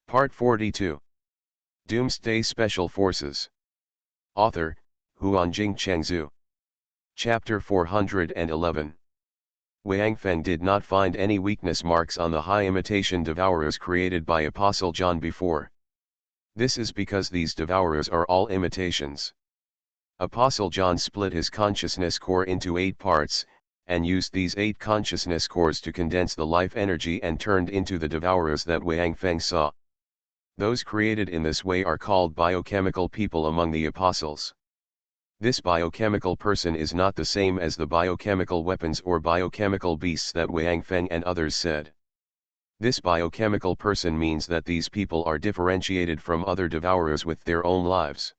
Part 42. Doomsday Special Forces. Author, Huanjing Chengzhu. Chapter 411. Wang Feng did not find any weakness marks on the high imitation devourers created by Apostle John before. This is because these devourers are all imitations. Apostle John split his consciousness core into 8 parts, and used these 8 consciousness cores to condense the life energy and turned into the devourers that Wang Feng saw. Those created in this way are called biochemical people among the apostles. This biochemical person is not the same as the biochemical weapons or biochemical beasts that Wang Feng and others said. This biochemical person means that these people are differentiated from other devourers with their own lives.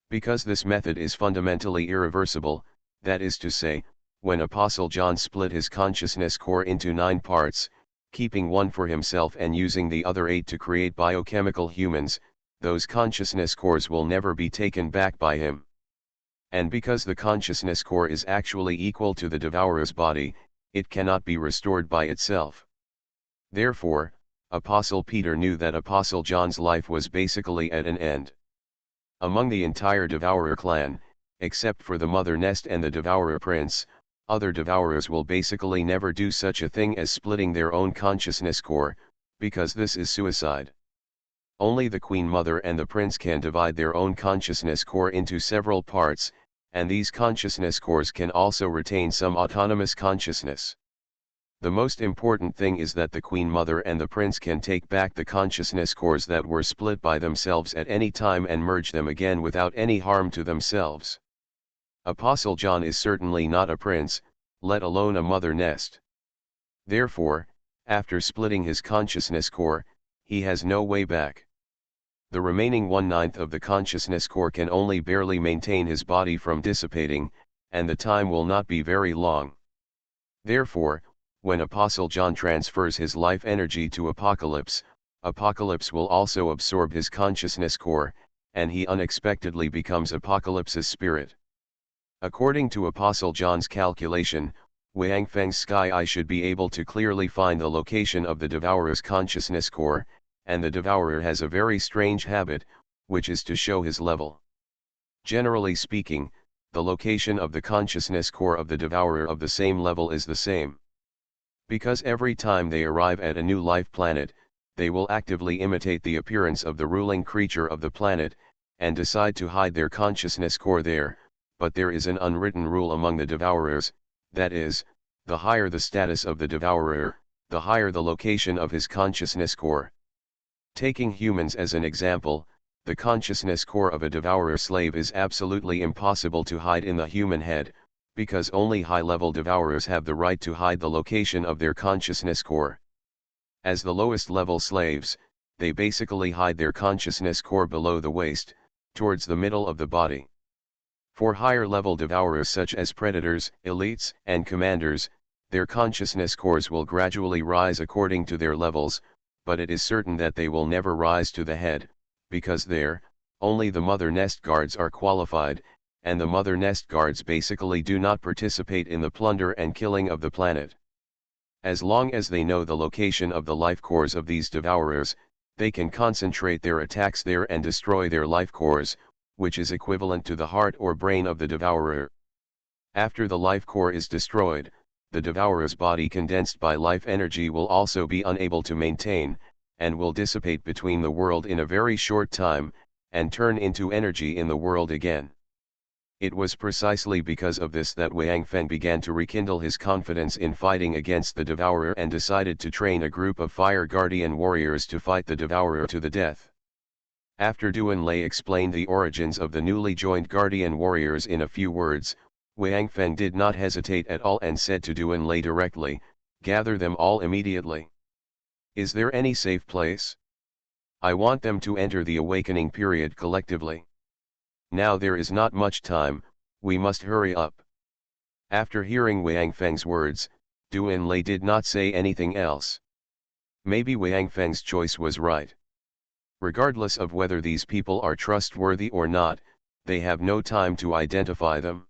Because this method is fundamentally irreversible, that is to say, when Apostle John split his consciousness core into 9 parts, keeping one for himself and using the other 8 to create biochemical humans, those consciousness cores will never be taken back by him. And because the consciousness core is actually equal to the devourer's body, it cannot be restored by itself. Therefore, Apostle Peter knew that Apostle John's life was basically at an end. Among the entire devourer clan, except for the mother nest and the devourer prince, other devourers will basically never do such a thing as splitting their own consciousness core, because this is suicide. Only the queen mother and the prince can divide their own consciousness core into several parts, and these consciousness cores can also retain some autonomous consciousness. The most important thing is that the queen mother and the prince can take back the consciousness cores that were split by themselves at any time and merge them again without any harm to themselves. Apostle John is certainly not a prince, let alone a mother nest. Therefore, after splitting his consciousness core, he has no way back. The remaining 1/9 of the consciousness core can only barely maintain his body from dissipating, and the time will not be very long. Therefore, when Apostle John transfers his life energy to Apocalypse, Apocalypse will also absorb his consciousness core, and he unexpectedly becomes Apocalypse's spirit. According to Apostle John's calculation, Wang Feng's sky eye should be able to clearly find the location of the devourer's consciousness core, and the devourer has a very strange habit, which is to show his level. Generally speaking, the location of the consciousness core of the devourer of the same level is the same. Because every time they arrive at a new life planet, they will actively imitate the appearance of the ruling creature of the planet, and decide to hide their consciousness core there. But there is an unwritten rule among the devourers, that is, the higher the status of the devourer, the higher the location of his consciousness core. Taking humans as an example, the consciousness core of a devourer slave is absolutely impossible to hide in the human head, because only high-level devourers have the right to hide the location of their consciousness core. As the lowest level slaves, they basically hide their consciousness core below the waist, towards the middle of the body. For higher-level devourers such as predators, elites, and commanders, their consciousness cores will gradually rise according to their levels, but it is certain that they will never rise to the head, because there, only the mother nest guards are qualified, and the mother nest guards basically do not participate in the plunder and killing of the planet. As long as they know the location of the life cores of these devourers, they can concentrate their attacks there and destroy their life cores, which is equivalent to the heart or brain of the devourer. After the life core is destroyed, the devourer's body condensed by life energy will also be unable to maintain, and will dissipate between the world in a very short time, and turn into energy in the world again. It was precisely because of this that Wang Feng began to rekindle his confidence in fighting against the devourer and decided to train a group of fire guardian warriors to fight the devourer to the death. After Duan Lei explained the origins of the newly joined guardian warriors in a few words, Wang Feng did not hesitate at all and said to Duan Lei directly, "Gather them all immediately. Is there any safe place? I want them to enter the awakening period collectively. Now there is not much time, we must hurry up." After hearing Wang Feng's words, Duan Lei did not say anything else. Maybe Wang Feng's choice was right. Regardless of whether these people are trustworthy or not, they have no time to identify them.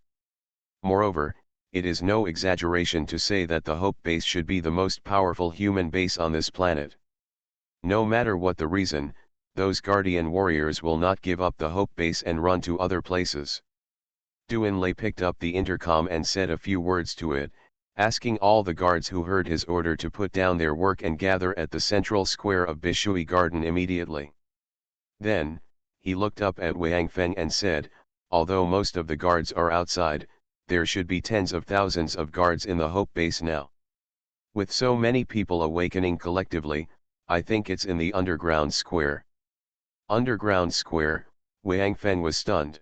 Moreover, it is no exaggeration to say that the Hope Base should be the most powerful human base on this planet. No matter what the reason, those guardian warriors will not give up the Hope base and run to other places. Duanlei picked up the intercom and said a few words to it, asking all the guards who heard his order to put down their work and gather at the central square of Bishui Garden immediately. Then, he looked up at Wang Feng and said, although most of the guards are outside, there should be tens of thousands of guards in the Hope base now. With so many people awakening collectively, I think it's in the underground square. Underground square, Wang Feng was stunned.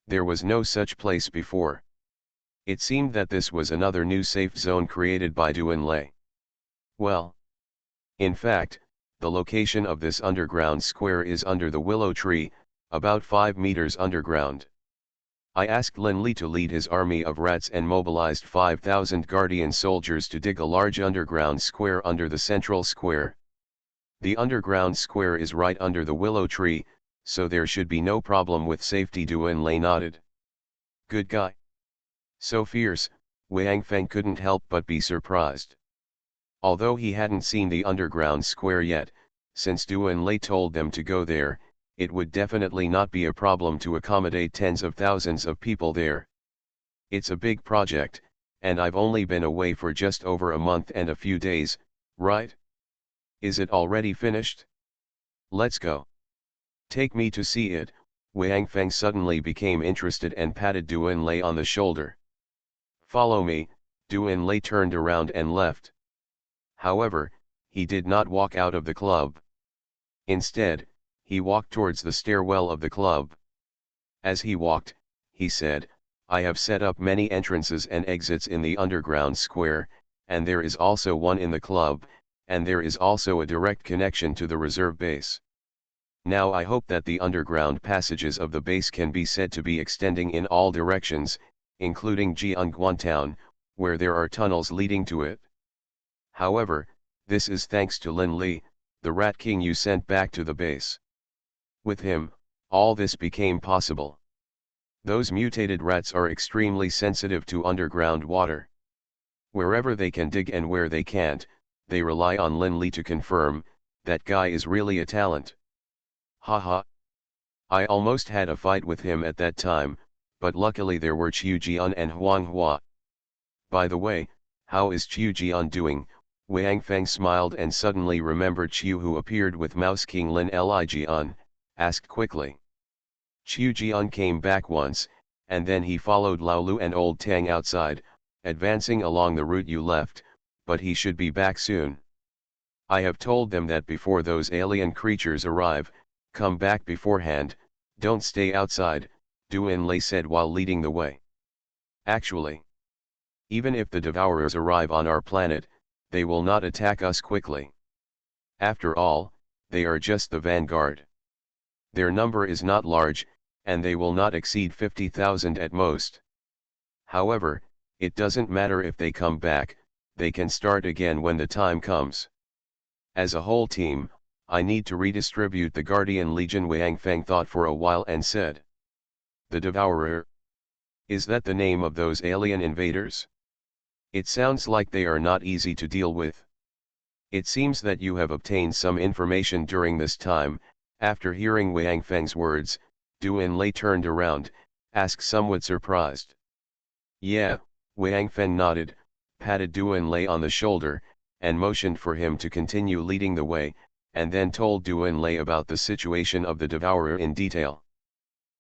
There was no such place before. It seemed that this was another new safe zone created by Duanlei. Well, in fact, the location of this underground square is under the willow tree, about 5 meters underground. I asked Lin Li to lead his army of rats and mobilized 5,000 guardian soldiers to dig a large underground square under the central square. The underground square is right under the willow tree, so there should be no problem with safety. Duanlei nodded. Good guy. So fierce, Wang Feng couldn't help but be surprised. Although he hadn't seen the underground square yet, since Duanlei told them to go there, it would definitely not be a problem to accommodate tens of thousands of people there. It's a big project, and I've only been away for just over a month and a few days, right? Is it already finished? Let's go. Take me to see it. Wang Feng suddenly became interested and patted Duanlei on the shoulder. Follow me. Duanlei turned around and left. However, he did not walk out of the club. Instead, he walked towards the stairwell of the club. As he walked, he said, I have set up many entrances and exits in the underground square, and there is also one in the club, and there is also a direct connection to the reserve base. Now I hope that the underground passages of the base can be said to be extending in all directions, including Jianguan Town, where there are tunnels leading to it. However, this is thanks to Lin Li, the Rat King you sent back to the base. With him, all this became possible. Those mutated rats are extremely sensitive to underground water. Wherever they can dig and where they can't, they rely on Lin Li to confirm, that guy is really a talent. Haha. I almost had a fight with him at that time, but luckily there were Qiu Jian and Huang Hua. By the way, how is Qiu Jian doing? Wang Feng smiled and suddenly remembered Qiu, who appeared with Mouse King Lin Li Jian, asked quickly. Qiu Jian came back once, and then he followed Lao Lu and Old Tang outside, advancing along the route you left, but he should be back soon. I have told them that before those alien creatures arrive, come back beforehand, don't stay outside, Duanlei said while leading the way. Actually, even if the Devourers arrive on our planet, they will not attack us quickly. After all, they are just the vanguard. Their number is not large, and they will not exceed 50,000 at most. However, it doesn't matter if they come back, they can start again when the time comes. As a whole team, I need to redistribute the Guardian Legion. Wang Feng thought for a while and said. The Devourer? Is that the name of those alien invaders? It sounds like they are not easy to deal with. It seems that you have obtained some information during this time. After hearing Wang Feng's words, Duanlei turned around, asked somewhat surprised. Yeah, Wang Feng nodded, patted Duanlei on the shoulder, and motioned for him to continue leading the way, and then told Duanlei about the situation of the Devourer in detail.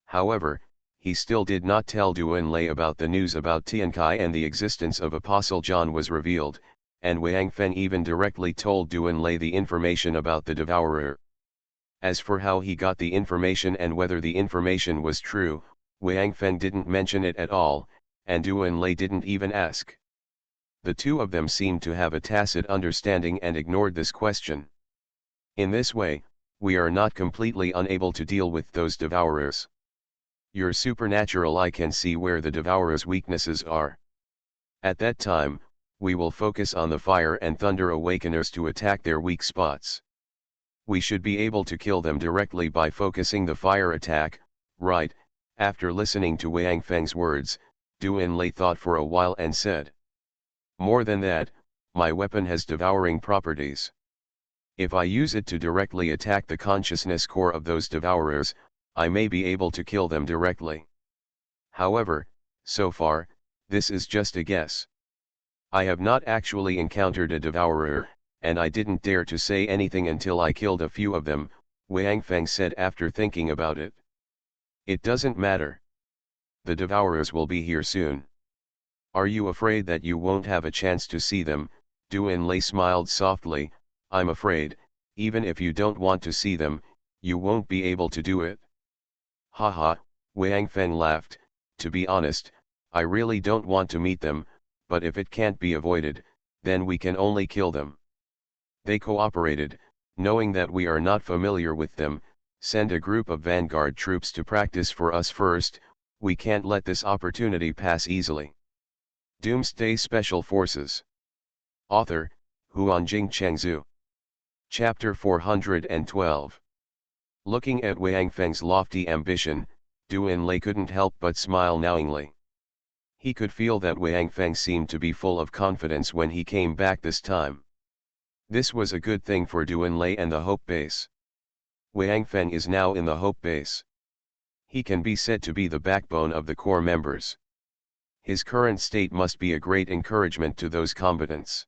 However, he still did not tell Duanlei about the news about Tiankai, and the existence of Apostle John was revealed, and Wang Feng even directly told Duanlei the information about the Devourer. As for how he got the information and whether the information was true, Wang Feng didn't mention it at all, and Duanlei didn't even ask. The two of them seemed to have a tacit understanding and ignored this question. In this way, we are not completely unable to deal with those Devourers. Your supernatural eye can see where the Devourers' weaknesses are. At that time, we will focus on the Fire and Thunder Awakeners to attack their weak spots. We should be able to kill them directly by focusing the fire attack, right? After listening to Wang Feng's words, Duanlei thought for a while and said. More than that, my weapon has devouring properties. If I use it to directly attack the consciousness core of those devourers, I may be able to kill them directly. However, so far, this is just a guess. I have not actually encountered a devourer, and I didn't dare to say anything until I killed a few of them, Wang Feng said after thinking about it. It doesn't matter. The devourers will be here soon. Are you afraid that you won't have a chance to see them? Du Enlai smiled softly. I'm afraid, even if you don't want to see them, you won't be able to do it. Haha, Wang Feng laughed. To be honest, I really don't want to meet them, but if it can't be avoided, then we can only kill them. They cooperated, knowing that we are not familiar with them. Send a group of vanguard troops to practice for us first. We can't let this opportunity pass easily. Doomsday Special Forces. Author, Huanjing Chengzhu. Chapter 412. Looking at Wang Feng's lofty ambition, Du Enlai couldn't help but smile knowingly. He could feel that Wang Feng seemed to be full of confidence when he came back this time. This was a good thing for Du Enlai and the Hope Base. Wang Feng is now in the Hope Base. He can be said to be the backbone of the core members. His current state must be a great encouragement to those combatants.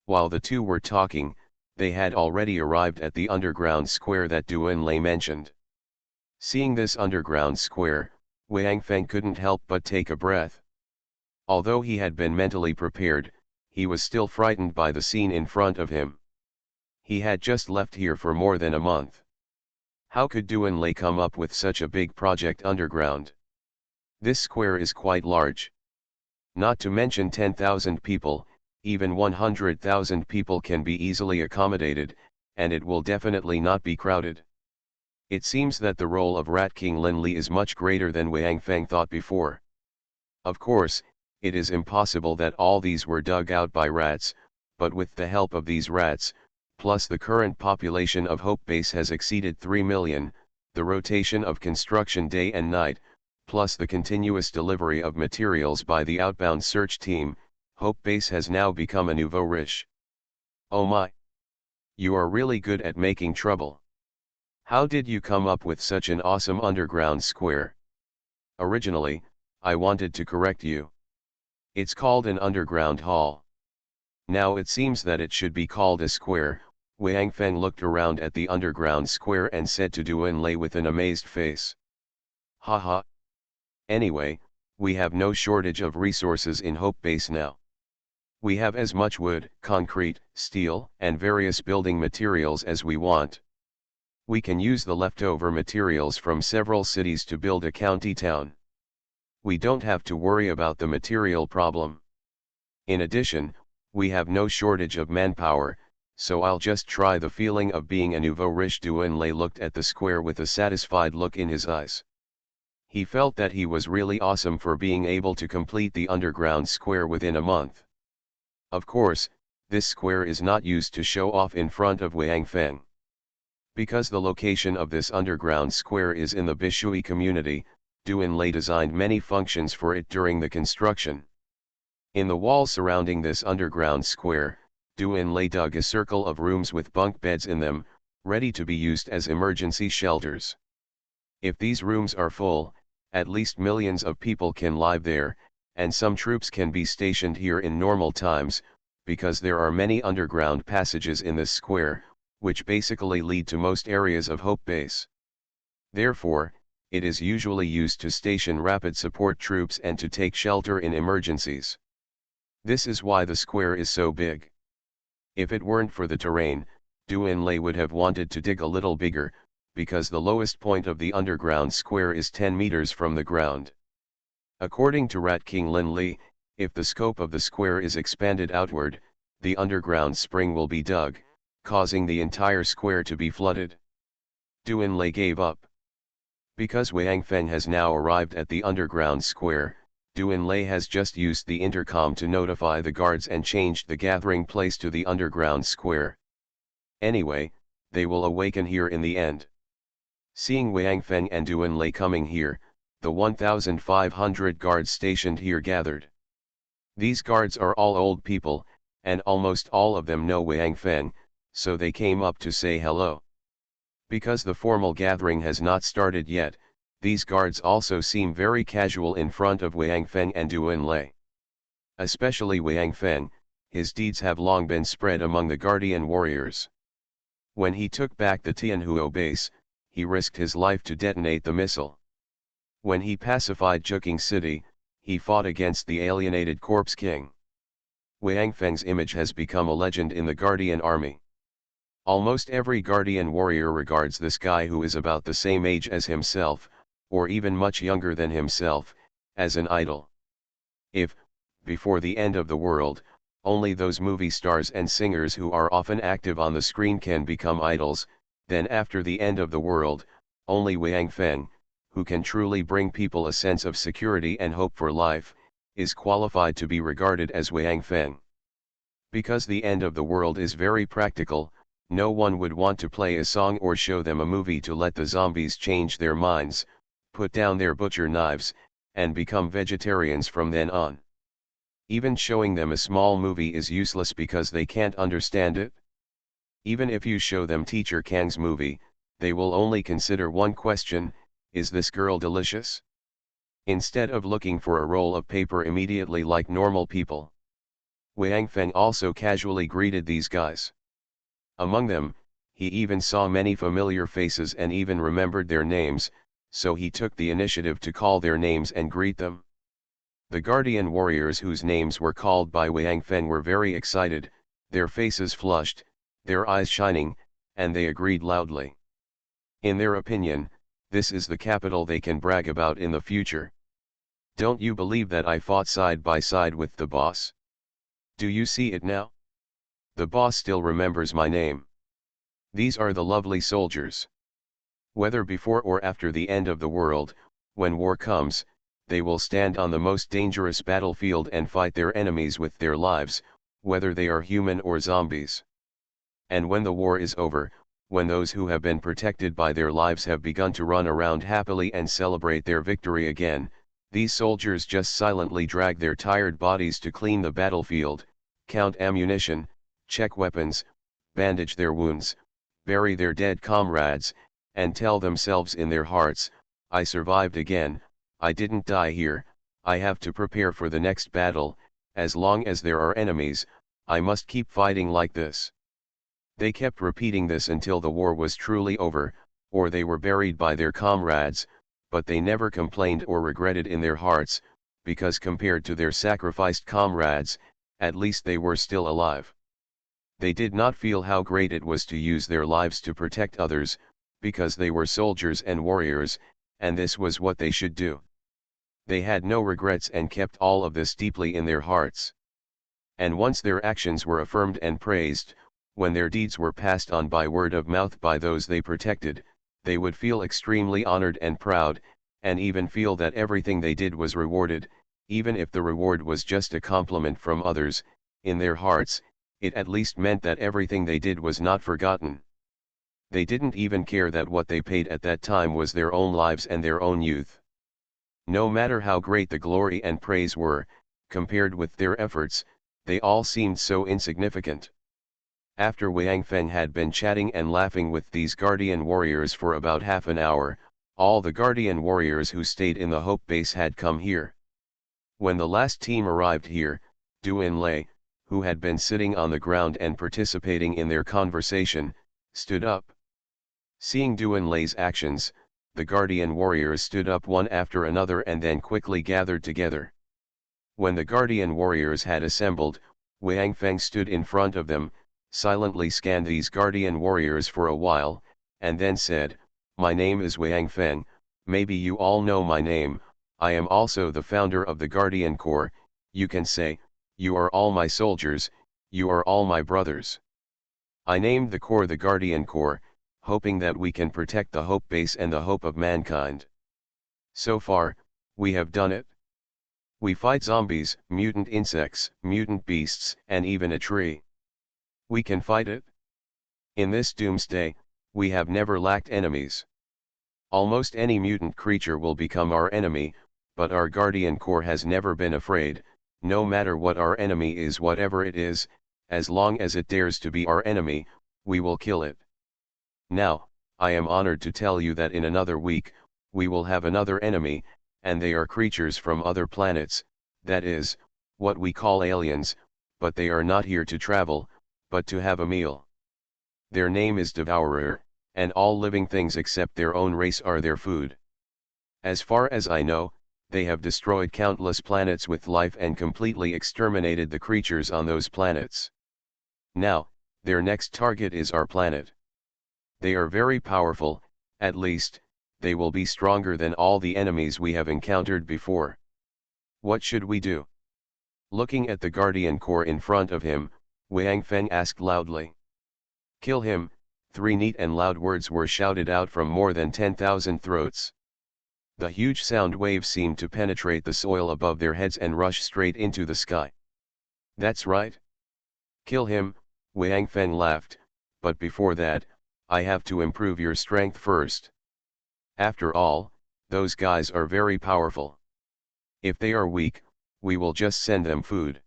While the two were talking, they had already arrived at the underground square that Du Enlai mentioned. Seeing this underground square, Wang Feng couldn't help but take a breath. Although he had been mentally prepared, he was still frightened by the scene in front of him. He had just left here for more than a month. How could Du Enlai come up with such a big project underground? This square is quite large. Not to mention 10,000 people, even 100,000 people can be easily accommodated, and it will definitely not be crowded. It seems that the role of Rat King Lin Li is much greater than Wang Feng thought before. Of course, it is impossible that all these were dug out by rats, but with the help of these rats, plus the current population of Hope Base has exceeded 3 million, the rotation of construction day and night, plus the continuous delivery of materials by the outbound search team, Hope Base has now become a nouveau riche. Oh my! You are really good at making trouble. How did you come up with such an awesome underground square? Originally, I wanted to correct you. It's called an underground hall. Now it seems that it should be called a square. Wang Feng looked around at the underground square and said to Du Enlai with an amazed face. Haha. Anyway, we have no shortage of resources in Hope Base now. We have as much wood, concrete, steel, and various building materials as we want. We can use the leftover materials from several cities to build a county town. We don't have to worry about the material problem. In addition, we have no shortage of manpower, so I'll just try the feeling of being a nouveau riche. Du Enlai looked at the square with a satisfied look in his eyes. He felt that he was really awesome for being able to complete the underground square within a month. Of course, this square is not used to show off in front of Wang Feng. Because the location of this underground square is in the Bishui community, Du Enlai designed many functions for it during the construction. In the walls surrounding this underground square, Du Enlai dug a circle of rooms with bunk beds in them, ready to be used as emergency shelters. If these rooms are full, at least millions of people can live there, and some troops can be stationed here in normal times, because there are many underground passages in this square, which basically lead to most areas of Hope Base. Therefore, it is usually used to station rapid support troops and to take shelter in emergencies. This is why the square is so big. If it weren't for the terrain, Du Enlai would have wanted to dig a little bigger, because the lowest point of the underground square is 10 meters from the ground. According to Rat King Lin Li, if the scope of the square is expanded outward, the underground spring will be dug, causing the entire square to be flooded. Du Enlai gave up. Because Wang Feng has now arrived at the underground square, Du Enlai has just used the intercom to notify the guards and changed the gathering place to the underground square. Anyway, they will awaken here in the end. Seeing Wang Feng and Du Enlai coming here, the 1,500 guards stationed here gathered. These guards are all old people, and almost all of them know Wang Feng, so they came up to say hello. Because the formal gathering has not started yet, these guards also seem very casual in front of Wang Feng and Duan Lei. Especially Wang Feng, his deeds have long been spread among the guardian warriors. When he took back the Tianhuo base, he risked his life to detonate the missile. When he pacified Juking City, he fought against the alienated Corpse King. Wang Feng's image has become a legend in the Guardian army. Almost every Guardian warrior regards this guy who is about the same age as himself, or even much younger than himself, as an idol. If, before the end of the world, only those movie stars and singers who are often active on the screen can become idols, then after the end of the world, only Wang Feng, who can truly bring people a sense of security and hope for life, is qualified to be regarded as Wang Feng. Because the end of the world is very practical, no one would want to play a song or show them a movie to let the zombies change their minds, put down their butcher knives, and become vegetarians from then on. Even showing them a small movie is useless because they can't understand it. Even if you show them Teacher Kang's movie, they will only consider one question: is this girl delicious? Instead of looking for a roll of paper immediately like normal people. Wang Feng also casually greeted these guys. Among them, he even saw many familiar faces and even remembered their names, so he took the initiative to call their names and greet them. The Guardian warriors whose names were called by Wang Feng were very excited, their faces flushed, their eyes shining, and they agreed loudly. In their opinion, this is the capital they can brag about in the future. Don't you believe that I fought side by side with the boss? Do you see it now? The boss still remembers my name. These are the lovely soldiers. Whether before or after the end of the world, when war comes, they will stand on the most dangerous battlefield and fight their enemies with their lives, whether they are human or zombies. And when the war is over, when those who have been protected by their lives have begun to run around happily and celebrate their victory again, these soldiers just silently drag their tired bodies to clean the battlefield, count ammunition, check weapons, bandage their wounds, bury their dead comrades, and tell themselves in their hearts, I survived again, I didn't die here, I have to prepare for the next battle, as long as there are enemies, I must keep fighting like this. They kept repeating this until the war was truly over, or they were buried by their comrades, but they never complained or regretted in their hearts, because compared to their sacrificed comrades, at least they were still alive. They did not feel how great it was to use their lives to protect others, because they were soldiers and warriors, and this was what they should do. They had no regrets and kept all of this deeply in their hearts. And once their actions were affirmed and praised, when their deeds were passed on by word of mouth by those they protected, they would feel extremely honored and proud, and even feel that everything they did was rewarded, even if the reward was just a compliment from others. In their hearts, it at least meant that everything they did was not forgotten. They didn't even care that what they paid at that time was their own lives and their own youth. No matter how great the glory and praise were, compared with their efforts, they all seemed so insignificant. After Wang Feng had been chatting and laughing with these Guardian warriors for about half an hour, all the Guardian warriors who stayed in the Hope base had come here. When the last team arrived here, Duan Lei, who had been sitting on the ground and participating in their conversation, stood up. Seeing Duan Lei's actions, the Guardian warriors stood up one after another and then quickly gathered together. When the Guardian warriors had assembled, Wang Feng stood in front of them, silently scanned these Guardian warriors for a while, and then said, "My name is Wang Feng, maybe you all know my name, I am also the founder of the Guardian Corps, you can say, you are all my soldiers, you are all my brothers. I named the Corps the Guardian Corps, hoping that we can protect the Hope base and the hope of mankind. So far, we have done it. We fight zombies, mutant insects, mutant beasts, and even a tree. We can fight it. In this Doomsday, we have never lacked enemies. Almost any mutant creature will become our enemy, but our Guardian Corps has never been afraid, no matter what our enemy is, whatever it is, as long as it dares to be our enemy, we will kill it. Now, I am honored to tell you that in another week, we will have another enemy, and they are creatures from other planets, that is, what we call aliens, but they are not here to travel, but to have a meal. Their name is Devourer, and all living things except their own race are their food. As far as I know, they have destroyed countless planets with life and completely exterminated the creatures on those planets. Now, their next target is our planet. They are very powerful, at least, they will be stronger than all the enemies we have encountered before. What should we do? Looking at the Guardian Corps in front of him, Wang Feng asked loudly. Kill him, 3 neat and loud words were shouted out from more than 10,000 throats. The huge sound waves seemed to penetrate the soil above their heads and rush straight into the sky. That's right. Kill him, Wang Feng laughed, but before that, I have to improve your strength first. After all, those guys are very powerful. If they are weak, we will just send them food.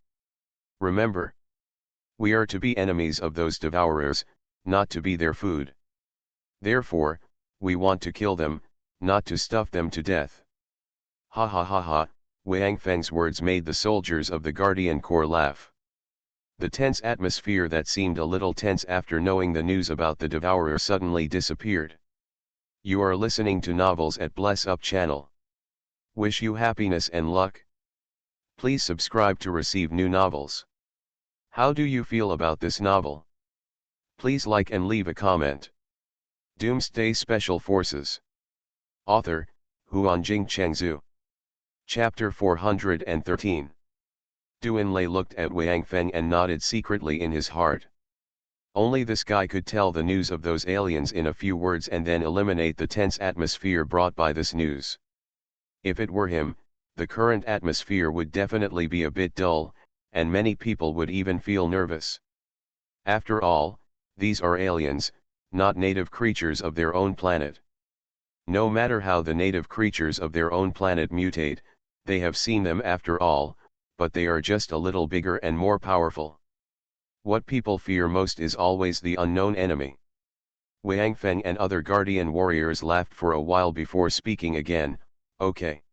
Remember, we are to be enemies of those devourers, not to be their food. Therefore, we want to kill them, not to stuff them to death. Ha ha ha ha, Wang Feng's words made the soldiers of the Guardian Corps laugh. The tense atmosphere that seemed a little tense after knowing the news about the Devourer suddenly disappeared. You are listening to Novels at Bless Up channel. Wish you happiness and luck. Please subscribe to receive new novels. How do you feel about this novel? Please like and leave a comment. Doomsday Special Forces. Author, Huanjing Chengzhu. Chapter 413. Duanlei looked at Wang Feng and nodded secretly in his heart. Only this guy could tell the news of those aliens in a few words and then eliminate the tense atmosphere brought by this news. If it were him, the current atmosphere would definitely be a bit dull, and many people would even feel nervous. After all, these are aliens, not native creatures of their own planet. No matter how the native creatures of their own planet mutate, they have seen them after all, but they are just a little bigger and more powerful. What people fear most is always the unknown enemy. Wang Feng and other guardian warriors laughed for a while before speaking again. Okay.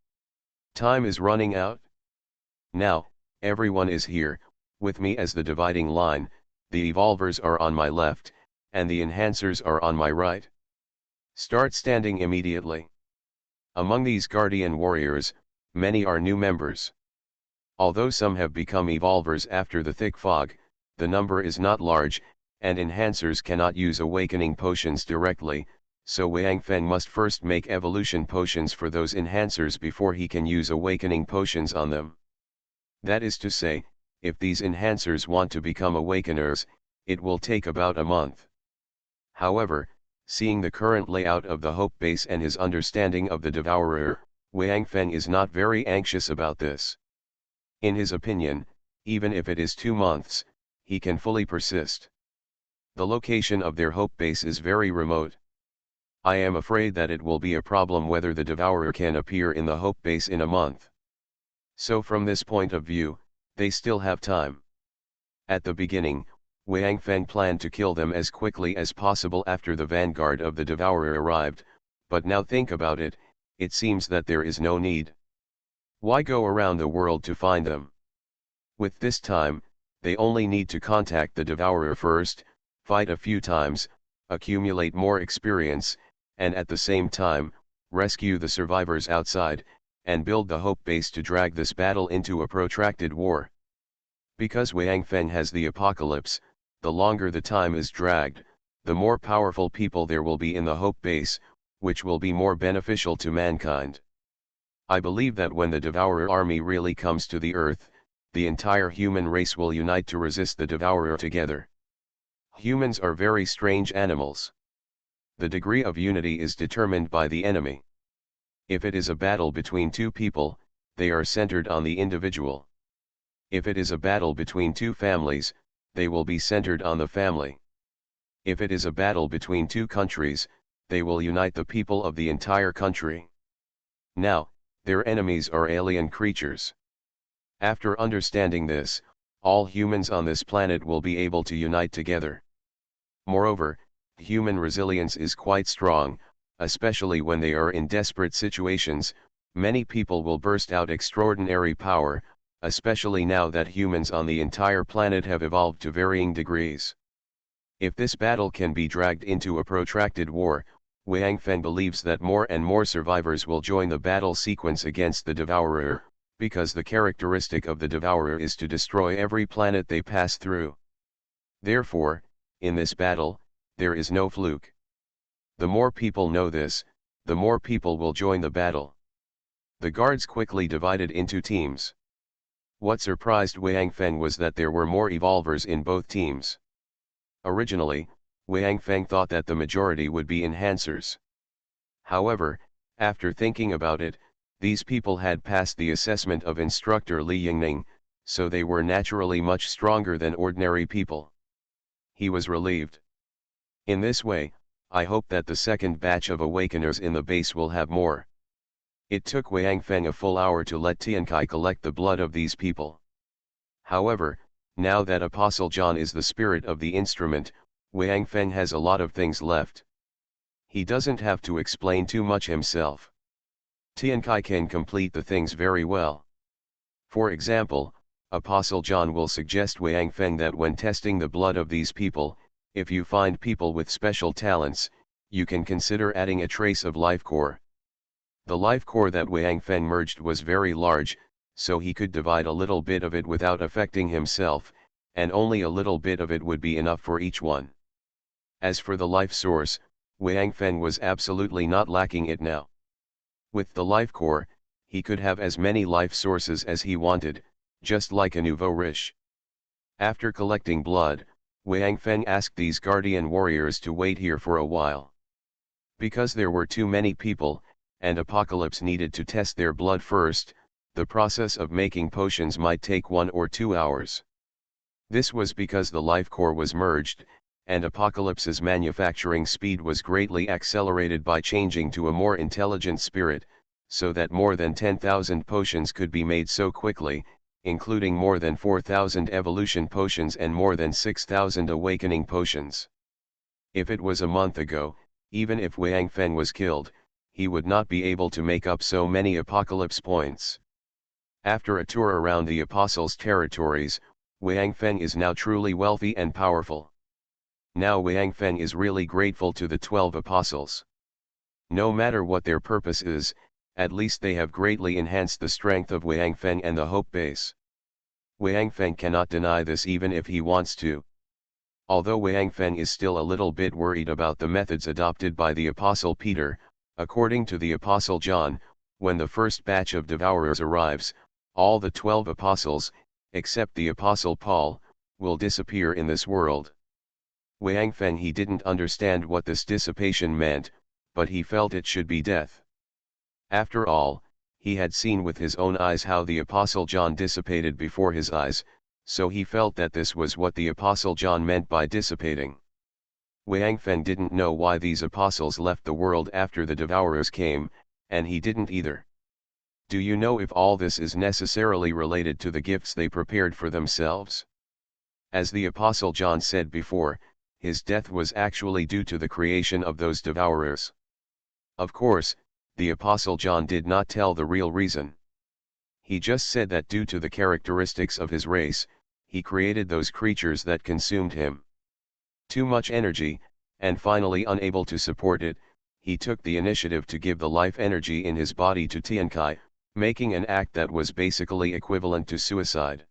Time is running out. Now, everyone is here, with me as the dividing line, the evolvers are on my left, and the enhancers are on my right. Start standing immediately. Among these guardian warriors, many are new members. Although some have become evolvers after the thick fog, the number is not large, and enhancers cannot use awakening potions directly, so Wang Feng must first make evolution potions for those enhancers before he can use awakening potions on them. That is to say, if these enhancers want to become awakeners, it will take about a month. However, seeing the current layout of the Hope Base and his understanding of the Devourer, Wang Feng is not very anxious about this. In his opinion, even if it is 2 months, he can fully persist. The location of their Hope Base is very remote. I am afraid that it will be a problem whether the Devourer can appear in the Hope Base in a month. So from this point of view, they still have time. At the beginning, Wang Feng planned to kill them as quickly as possible after the vanguard of the Devourer arrived, but now think about it, it seems that there is no need. Why go around the world to find them? With this time, they only need to contact the Devourer first, fight a few times, accumulate more experience, and at the same time, rescue the survivors outside, and build the Hope Base to drag this battle into a protracted war. Because Wang Feng has the apocalypse, the longer the time is dragged, the more powerful people there will be in the Hope Base, which will be more beneficial to mankind. I believe that when the Devourer army really comes to the Earth, the entire human race will unite to resist the Devourer together. Humans are very strange animals. The degree of unity is determined by the enemy. If it is a battle between 2 people, they are centered on the individual. If it is a battle between 2 families, they will be centered on the family. If it is a battle between 2 countries, they will unite the people of the entire country. Now, their enemies are alien creatures. After understanding this, all humans on this planet will be able to unite together. Moreover, human resilience is quite strong, especially when they are in desperate situations. Many people will burst out extraordinary power, especially now that humans on the entire planet have evolved to varying degrees. If this battle can be dragged into a protracted war, Wang Feng believes that more and more survivors will join the battle sequence against the Devourer, because the characteristic of the Devourer is to destroy every planet they pass through. Therefore, in this battle, there is no fluke. The more people know this, the more people will join the battle. The guards quickly divided into teams. What surprised Wang Feng was that there were more evolvers in both teams. Originally, Wang Feng thought that the majority would be enhancers. However, after thinking about it, these people had passed the assessment of instructor Li Yingning, so they were naturally much stronger than ordinary people. He was relieved. In this way, I hope that the second batch of awakeners in the base will have more. It took Wang Feng a full hour to let Tiankai collect the blood of these people. However, now that Apostle John is the spirit of the instrument, Wang Feng has a lot of things left. He doesn't have to explain too much himself. Tiankai can complete the things very well. For example, Apostle John will suggest Wang Feng that when testing the blood of these people, if you find people with special talents, you can consider adding a trace of life core. The life core that Wang Feng merged was very large, so he could divide a little bit of it without affecting himself, and only a little bit of it would be enough for each one. As for the life source, Wang Feng was absolutely not lacking it now. With the life core, he could have as many life sources as he wanted, just like a nouveau riche. After collecting blood, Wang Feng asked these guardian warriors to wait here for a while. Because there were too many people, and Apocalypse needed to test their blood first, the process of making potions might take 1 or 2 hours. This was because the life core was merged, and Apocalypse's manufacturing speed was greatly accelerated by changing to a more intelligent spirit, so that more than 10,000 potions could be made so quickly, including more than 4,000 evolution potions and more than 6,000 awakening potions. If it was a month ago, even if Wang Feng was killed, he would not be able to make up so many apocalypse points. After a tour around the Apostles' territories, Wang Feng is now truly wealthy and powerful. Now Wang Feng is really grateful to the 12 Apostles. No matter what their purpose is, at least they have greatly enhanced the strength of Wang Feng and the Hope Base. Wang Feng cannot deny this even if he wants to. Although Wang Feng is still a little bit worried about the methods adopted by the Apostle Peter, according to the Apostle John, when the first batch of devourers arrives, all the 12 apostles, except the Apostle Paul, will disappear in this world. Wang Feng he didn't understand what this dissipation meant, but he felt it should be death. After all, he had seen with his own eyes how the Apostle John dissipated before his eyes, so he felt that this was what the Apostle John meant by dissipating. Wang Feng didn't know why these apostles left the world after the devourers came, and he didn't either. Do you know if all this is necessarily related to the gifts they prepared for themselves? As the Apostle John said before, his death was actually due to the creation of those devourers. Of course, the Apostle John did not tell the real reason. He just said that due to the characteristics of his race, he created those creatures that consumed him. Too much energy, and finally unable to support it, he took the initiative to give the life energy in his body to Tiankai, making an act that was basically equivalent to suicide.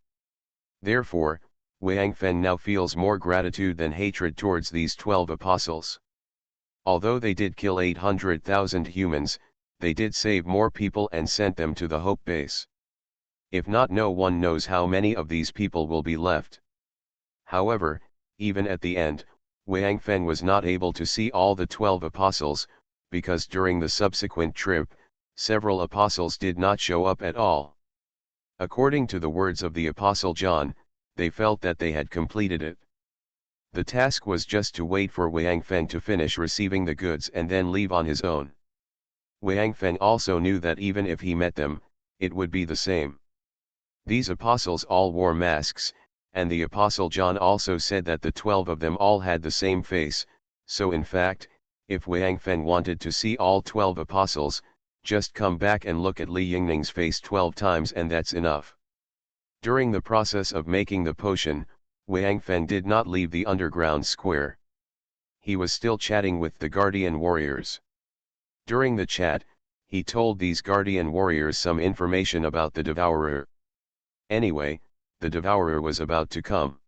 Therefore, Wang Feng now feels more gratitude than hatred towards these 12 apostles. Although they did kill 800,000 humans, they did save more people and sent them to the Hope Base. If not, no one knows how many of these people will be left. However, even at the end, Wang Feng was not able to see all the 12 apostles, because during the subsequent trip, several apostles did not show up at all. According to the words of the Apostle John, they felt that they had completed it. The task was just to wait for Wang Feng to finish receiving the goods and then leave on his own. Wang Feng also knew that even if he met them, it would be the same. These apostles all wore masks, and the Apostle John also said that the 12 of them all had the same face, so in fact, if Wang Feng wanted to see all 12 apostles, just come back and look at Li Yingning's face 12 times and that's enough. During the process of making the potion, Wang Feng did not leave the underground square. He was still chatting with the guardian warriors. During the chat, he told these guardian warriors some information about the devourer. Anyway, the devourer was about to come.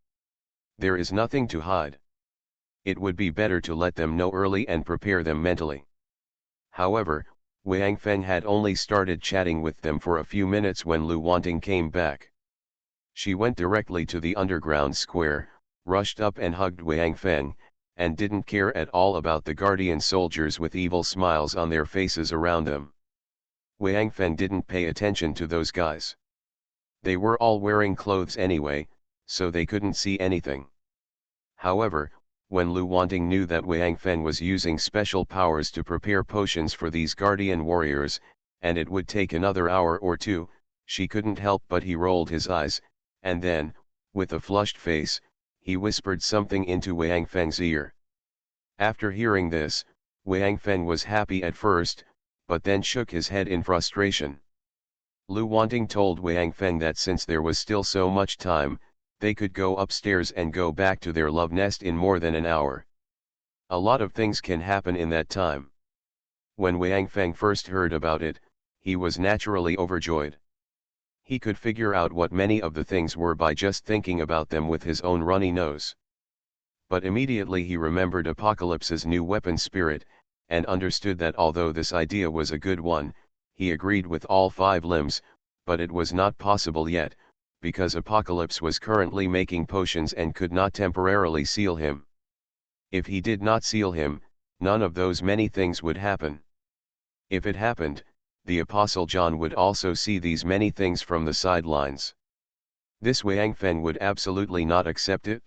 There is nothing to hide. It would be better to let them know early and prepare them mentally. However, Wang Feng had only started chatting with them for a few minutes when Lu Wanting came back. She went directly to the underground square, rushed up and hugged Wang Feng, and didn't care at all about the guardian soldiers with evil smiles on their faces around them. Wang Feng didn't pay attention to those guys. They were all wearing clothes anyway, so they couldn't see anything. However, when Lu Wanting knew that Wang Feng was using special powers to prepare potions for these guardian warriors, and it would take another hour or two, she couldn't help but he rolled his eyes, and then, with a flushed face, he whispered something into Wang Feng's ear. After hearing this, Wang Feng was happy at first, but then shook his head in frustration. Lu Wanting told Wang Feng that since there was still so much time, they could go upstairs and go back to their love nest in more than an hour. A lot of things can happen in that time. When Wang Feng first heard about it, he was naturally overjoyed. He could figure out what many of the things were by just thinking about them with his own runny nose. But immediately he remembered Apocalypse's new weapon spirit, and understood that although this idea was a good one, he agreed with all 5 limbs, but it was not possible yet, because Apocalypse was currently making potions and could not temporarily seal him. If he did not seal him, none of those many things would happen. If it happened, the Apostle John would also see these many things from the sidelines. This Wang Feng would absolutely not accept it.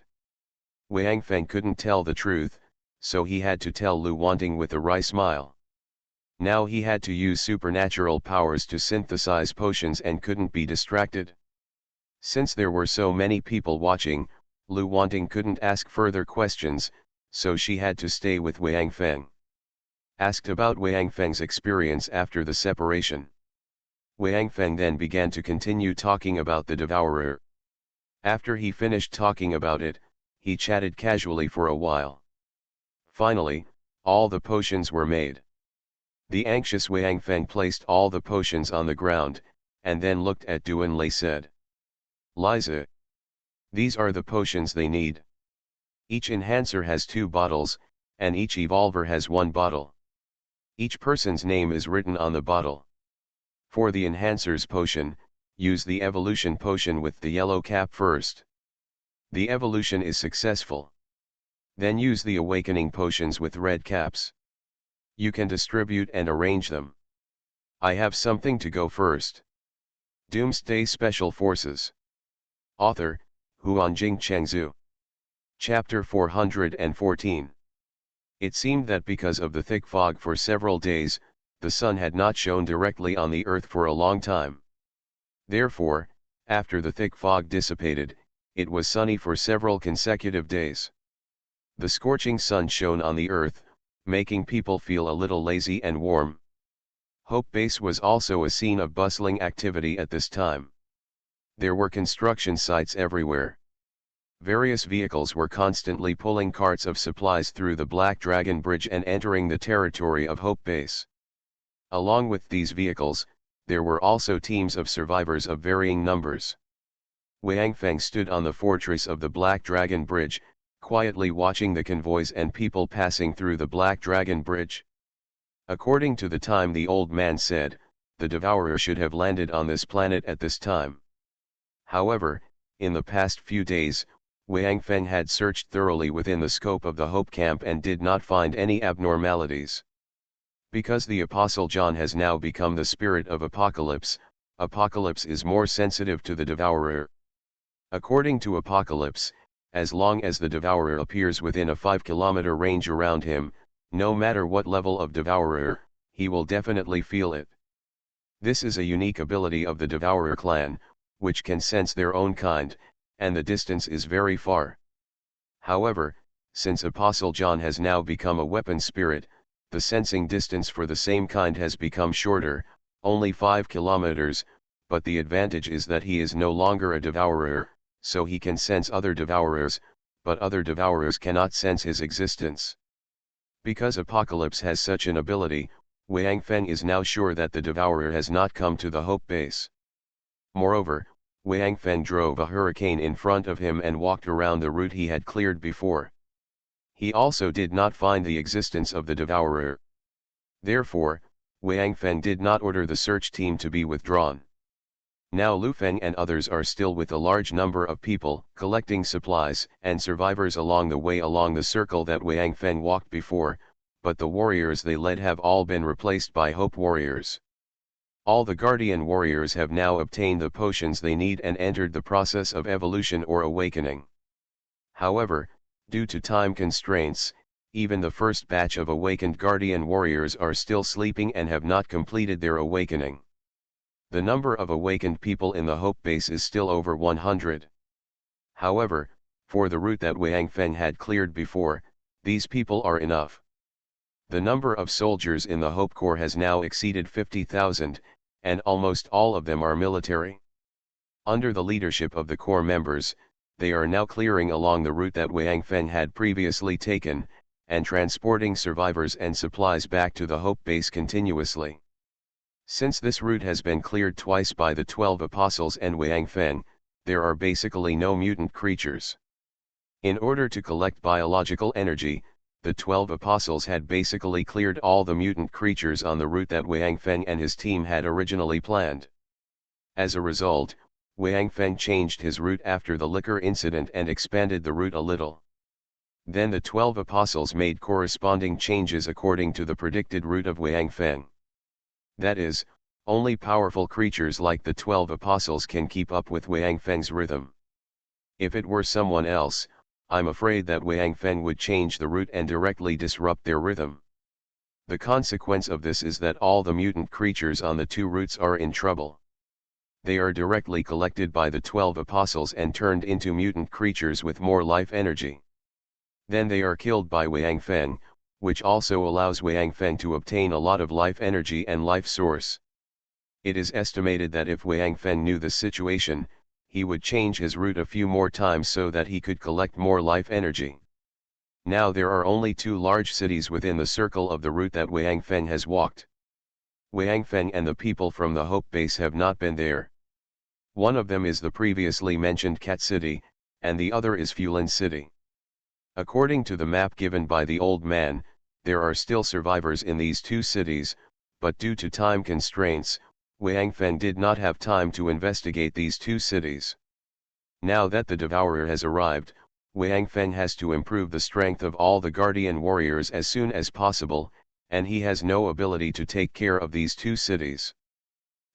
Wang Feng couldn't tell the truth, so he had to tell Lu Wanting with a wry smile. Now he had to use supernatural powers to synthesize potions and couldn't be distracted. Since there were so many people watching, Lu Wanting couldn't ask further questions, so she had to stay with Wang Feng. Asked about Wang Feng's experience after the separation. Wang Feng then began to continue talking about the devourer. After he finished talking about it, he chatted casually for a while. Finally, all the potions were made. The anxious Wang Feng placed all the potions on the ground, and then looked at Duan Lei said. Liza. These are the potions they need. Each enhancer has 2 bottles, and each evolver has 1 bottle. Each person's name is written on the bottle. For the enhancer's potion, use the evolution potion with the yellow cap first. The evolution is successful. Then use the awakening potions with red caps. You can distribute and arrange them. I have something to go first. Doomsday Special Forces. Author, Huanjing Chengzhu. Chapter 414. It seemed that because of the thick fog for several days, the sun had not shone directly on the earth for a long time. Therefore, after the thick fog dissipated, it was sunny for several consecutive days. The scorching sun shone on the earth, making people feel a little lazy and warm. Hope Base was also a scene of bustling activity at this time. There were construction sites everywhere. Various vehicles were constantly pulling carts of supplies through the Black Dragon Bridge and entering the territory of Hope Base. Along with these vehicles, there were also teams of survivors of varying numbers. Wang Feng stood on the fortress of the Black Dragon Bridge, quietly watching the convoys and people passing through the Black Dragon Bridge. According to the time the old man said, the Devourer should have landed on this planet at this time. However, in the past few days, Wang Feng had searched thoroughly within the scope of the Hope Camp and did not find any abnormalities. Because the Apostle John has now become the spirit of Apocalypse, Apocalypse is more sensitive to the Devourer. According to Apocalypse, as long as the Devourer appears within a 5-kilometer range around him, no matter what level of Devourer, he will definitely feel it. This is a unique ability of the Devourer clan, which can sense their own kind, and the distance is very far. However, since Apostle John has now become a weapon spirit, the sensing distance for the same kind has become shorter, only 5 kilometers, but the advantage is that he is no longer a devourer, so he can sense other devourers, but other devourers cannot sense his existence. Because Apocalypse has such an ability, Wang Feng is now sure that the devourer has not come to the Hope Base. Moreover, Wang Feng drove a hurricane in front of him and walked around the route he had cleared before. He also did not find the existence of the devourer. Therefore, Wang Feng did not order the search team to be withdrawn. Now Lu Feng and others are still with a large number of people, collecting supplies and survivors along the way along the circle that Wang Feng walked before, but the warriors they led have all been replaced by Hope warriors. All the Guardian warriors have now obtained the potions they need and entered the process of evolution or awakening. However, due to time constraints, even the first batch of awakened Guardian warriors are still sleeping and have not completed their awakening. The number of awakened people in the Hope Base is still over 100. However, for the route that Wang Feng had cleared before, these people are enough. The number of soldiers in the Hope Corps has now exceeded 50,000, and almost all of them are military. Under the leadership of the Corps members, they are now clearing along the route that Wang Feng had previously taken, and transporting survivors and supplies back to the Hope Base continuously. Since this route has been cleared twice by the 12 apostles and Wang Feng, there are basically no mutant creatures. In order to collect biological energy, the 12 apostles had basically cleared all the mutant creatures on the route that Wang Feng and his team had originally planned. As a result, Wang Feng changed his route after the liquor incident and expanded the route a little. Then the 12 apostles made corresponding changes according to the predicted route of Wang Feng. That is, only powerful creatures like the 12 apostles can keep up with Wang Feng's rhythm. If it were someone else, I'm afraid that Wang Feng would change the route and directly disrupt their rhythm. The consequence of this is that all the mutant creatures on the two routes are in trouble. They are directly collected by the 12 apostles and turned into mutant creatures with more life energy. Then they are killed by Wang Feng, which also allows Wang Feng to obtain a lot of life energy and life source. It is estimated that if Wang Feng knew the situation, he would change his route a few more times so that he could collect more life energy. Now there are only 2 large cities within the circle of the route that Wang Feng has walked. Wang Feng and the people from the Hope Base have not been there. One of them is the previously mentioned Cat City, and the other is Fulan City. According to the map given by the old man, there are still survivors in these 2 cities, but due to time constraints, Wang Feng did not have time to investigate these 2 cities. Now that the Devourer has arrived, Wang Feng has to improve the strength of all the Guardian warriors as soon as possible, and he has no ability to take care of these 2 cities.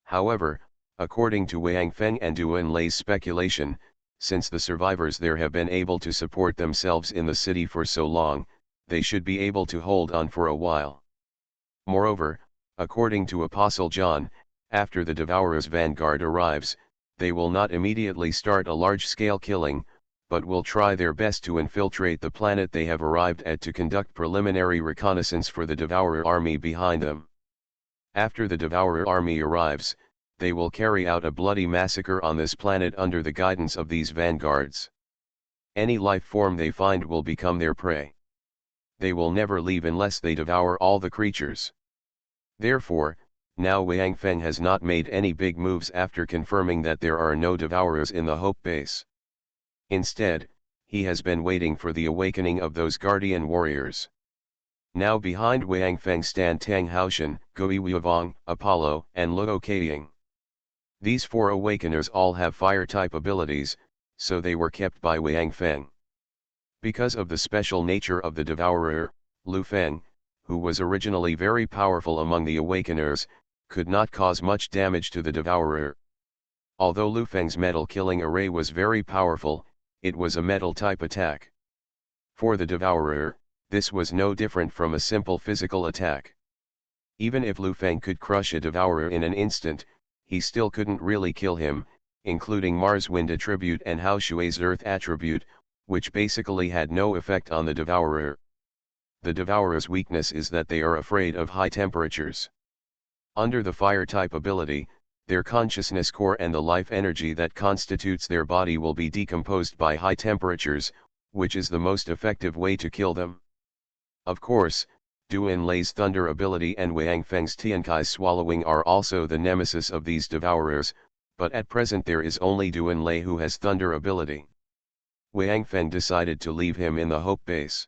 However, according to Wang Feng and Duan Lei's speculation, since the survivors there have been able to support themselves in the city for so long, they should be able to hold on for a while. Moreover, according to Apostle John, after the Devourer's vanguard arrives, they will not immediately start a large-scale killing, but will try their best to infiltrate the planet they have arrived at to conduct preliminary reconnaissance for the Devourer army behind them. After the Devourer army arrives, they will carry out a bloody massacre on this planet under the guidance of these vanguards. Any life form they find will become their prey. They will never leave unless they devour all the creatures. Therefore, now Wang Feng has not made any big moves after confirming that there are no devourers in the Hope Base. Instead, he has been waiting for the awakening of those Guardian warriors. Now behind Wang Feng stand Tang Haoshan, Gui Weivong, Apollo, and Luo Kaiying. These 4 awakeners all have fire-type abilities, so they were kept by Wang Feng. Because of the special nature of the Devourer, Lu Feng, who was originally very powerful among the awakeners, could not cause much damage to the Devourer. Although Lu Feng's metal killing array was very powerful, it was a metal-type attack. For the Devourer, this was no different from a simple physical attack. Even if Lu Feng could crush a Devourer in an instant, he still couldn't really kill him, including Mars' wind attribute and Hao Shui's earth attribute, which basically had no effect on the Devourer. The Devourer's weakness is that they are afraid of high temperatures. Under the fire type ability, their consciousness core and the life energy that constitutes their body will be decomposed by high temperatures, which is the most effective way to kill them. Of course, Duan Lei's thunder ability and Wang Feng's Tiankai's swallowing are also the nemesis of these Devourers, but at present there is only Duan Lei who has thunder ability. Wang Feng decided to leave him in the Hope Base.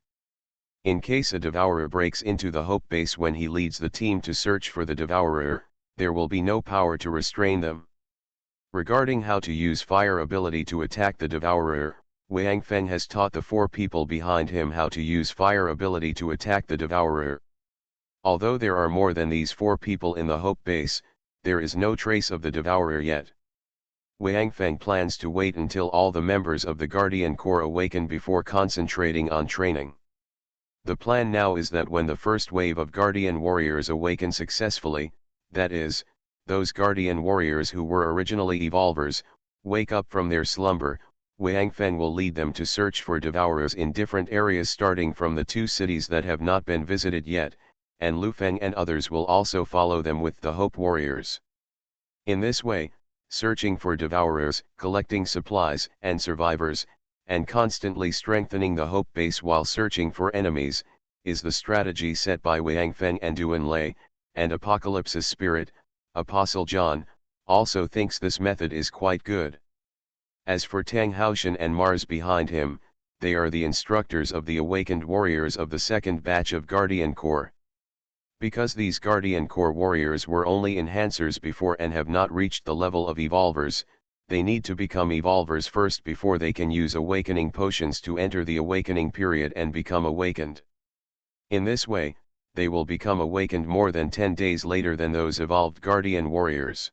In case a Devourer breaks into the Hope Base when he leads the team to search for the Devourer, there will be no power to restrain them. Regarding how to use fire ability to attack the Devourer, Wang Feng has taught the 4 people behind him how to use fire ability to attack the Devourer. Although there are more than these 4 people in the Hope Base, there is no trace of the Devourer yet. Wang Feng plans to wait until all the members of the Guardian Corps awaken before concentrating on training. The plan now is that when the first wave of Guardian Warriors awaken successfully, that is, those Guardian Warriors who were originally Evolvers, wake up from their slumber, Wang Feng will lead them to search for Devourers in different areas starting from the 2 cities that have not been visited yet, and Lu Feng and others will also follow them with the Hope Warriors. In this way, searching for Devourers, collecting supplies and survivors, and constantly strengthening the Hope Base while searching for enemies, is the strategy set by Wang Feng and Duan Lei, and Apocalypse's spirit, Apostle John, also thinks this method is quite good. As for Tang Haoshan and Mars behind him, they are the instructors of the awakened warriors of the second batch of Guardian Corps. Because these Guardian Corps warriors were only enhancers before and have not reached the level of Evolvers, they need to become Evolvers first before they can use awakening potions to enter the awakening period and become awakened. In this way, they will become awakened more than 10 days later than those evolved Guardian Warriors.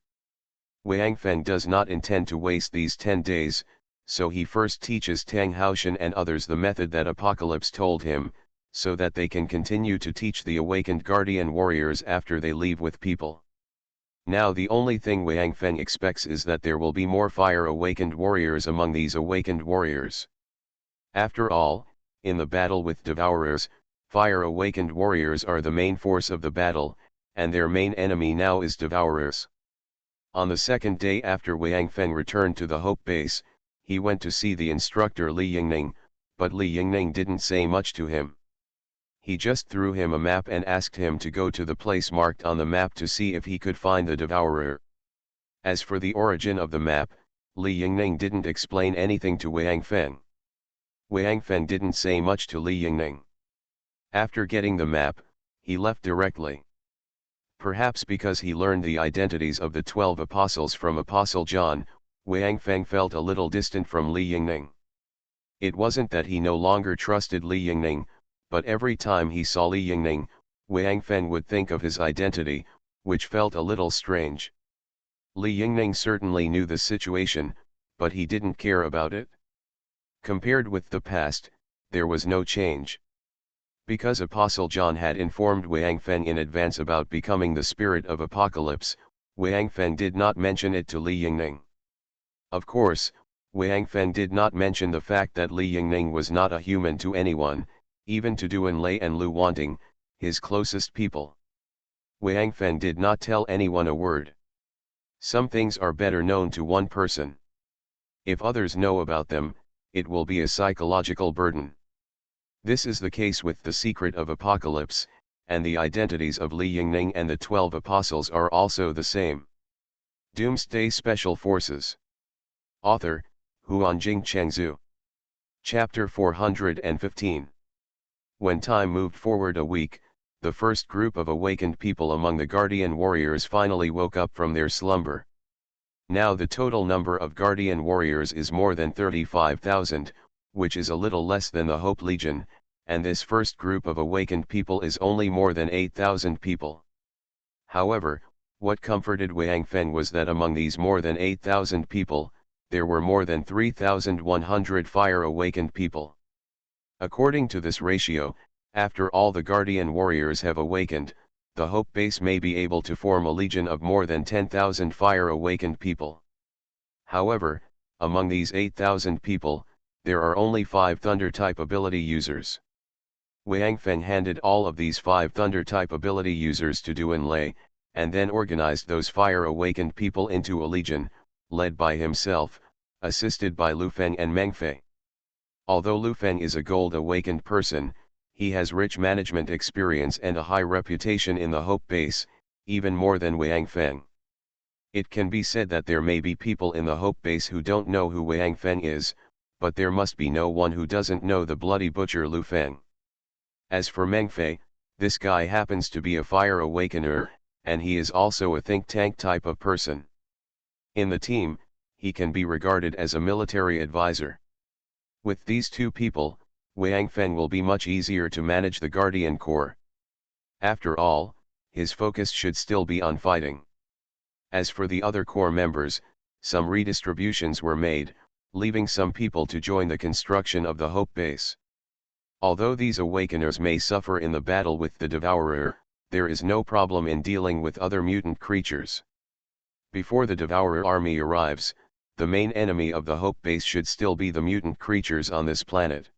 Wang Feng does not intend to waste these 10 days, so he first teaches Tang Haoshan and others the method that Apocalypse told him, so that they can continue to teach the awakened Guardian Warriors after they leave with people. Now the only thing Wang Feng expects is that there will be more fire awakened warriors among these awakened warriors. After all, in the battle with Devourers, fire awakened warriors are the main force of the battle, and their main enemy now is Devourers. On the second day after Wang Feng returned to the Hope Base, he went to see the instructor Li Yingning, but Li Yingning didn't say much to him. He just threw him a map and asked him to go to the place marked on the map to see if he could find the Devourer. As for the origin of the map, Li Yingning didn't explain anything to Wang Feng. Wang Feng didn't say much to Li Yingning. After getting the map, he left directly. Perhaps because he learned the identities of the 12 apostles from Apostle John, Wang Feng felt a little distant from Li Yingning. It wasn't that he no longer trusted Li Yingning, but every time he saw Li Yingning, Wang Feng would think of his identity, which felt a little strange. Li Yingning certainly knew the situation, but he didn't care about it. Compared with the past, there was no change. Because Apostle John had informed Wang Feng in advance about becoming the spirit of Apocalypse, Wang Feng did not mention it to Li Yingning. Of course, Wang Feng did not mention the fact that Li Yingning was not a human to anyone, even to Duan Lei and Lu Wanting, his closest people. Wang Feng did not tell anyone a word. Some things are better known to one person. If others know about them, it will be a psychological burden. This is the case with the secret of Apocalypse, and the identities of Li Yingning and the 12 apostles are also the same. Doomsday Special Forces. Author, Huanjing Chengzhu. Chapter 415. When time moved forward a week, the first group of awakened people among the Guardian Warriors finally woke up from their slumber. Now the total number of Guardian Warriors is more than 35,000, which is a little less than the Hope Legion, and this first group of awakened people is only more than 8,000 people. However, what comforted Wang Feng was that among these more than 8,000 people, there were more than 3,100 fire-awakened people. According to this ratio, after all the Guardian Warriors have awakened, the Hope Base may be able to form a legion of more than 10,000 fire-awakened people. However, among these 8,000 people, there are only 5 Thunder-type ability users. Wang Feng handed all of these 5 Thunder-type ability users to Duan Lei, and then organized those fire-awakened people into a legion, led by himself, assisted by Lu Feng and Meng Fei. Although Lu Feng is a gold-awakened person, he has rich management experience and a high reputation in the Hope Base, even more than Wang Feng. It can be said that there may be people in the Hope Base who don't know who Wang Feng is, but there must be no one who doesn't know the bloody butcher Lu Feng. As for Meng Fei, this guy happens to be a fire awakener, and he is also a think tank type of person. In the team, he can be regarded as a military advisor. With these two people, Wang Feng will be much easier to manage the Guardian Corps. After all, his focus should still be on fighting. As for the other Corps members, some redistributions were made, leaving some people to join the construction of the Hope Base. Although these Awakeners may suffer in the battle with the Devourer, there is no problem in dealing with other mutant creatures. Before the Devourer army arrives, the main enemy of the Hope Base should still be the mutant creatures on this planet.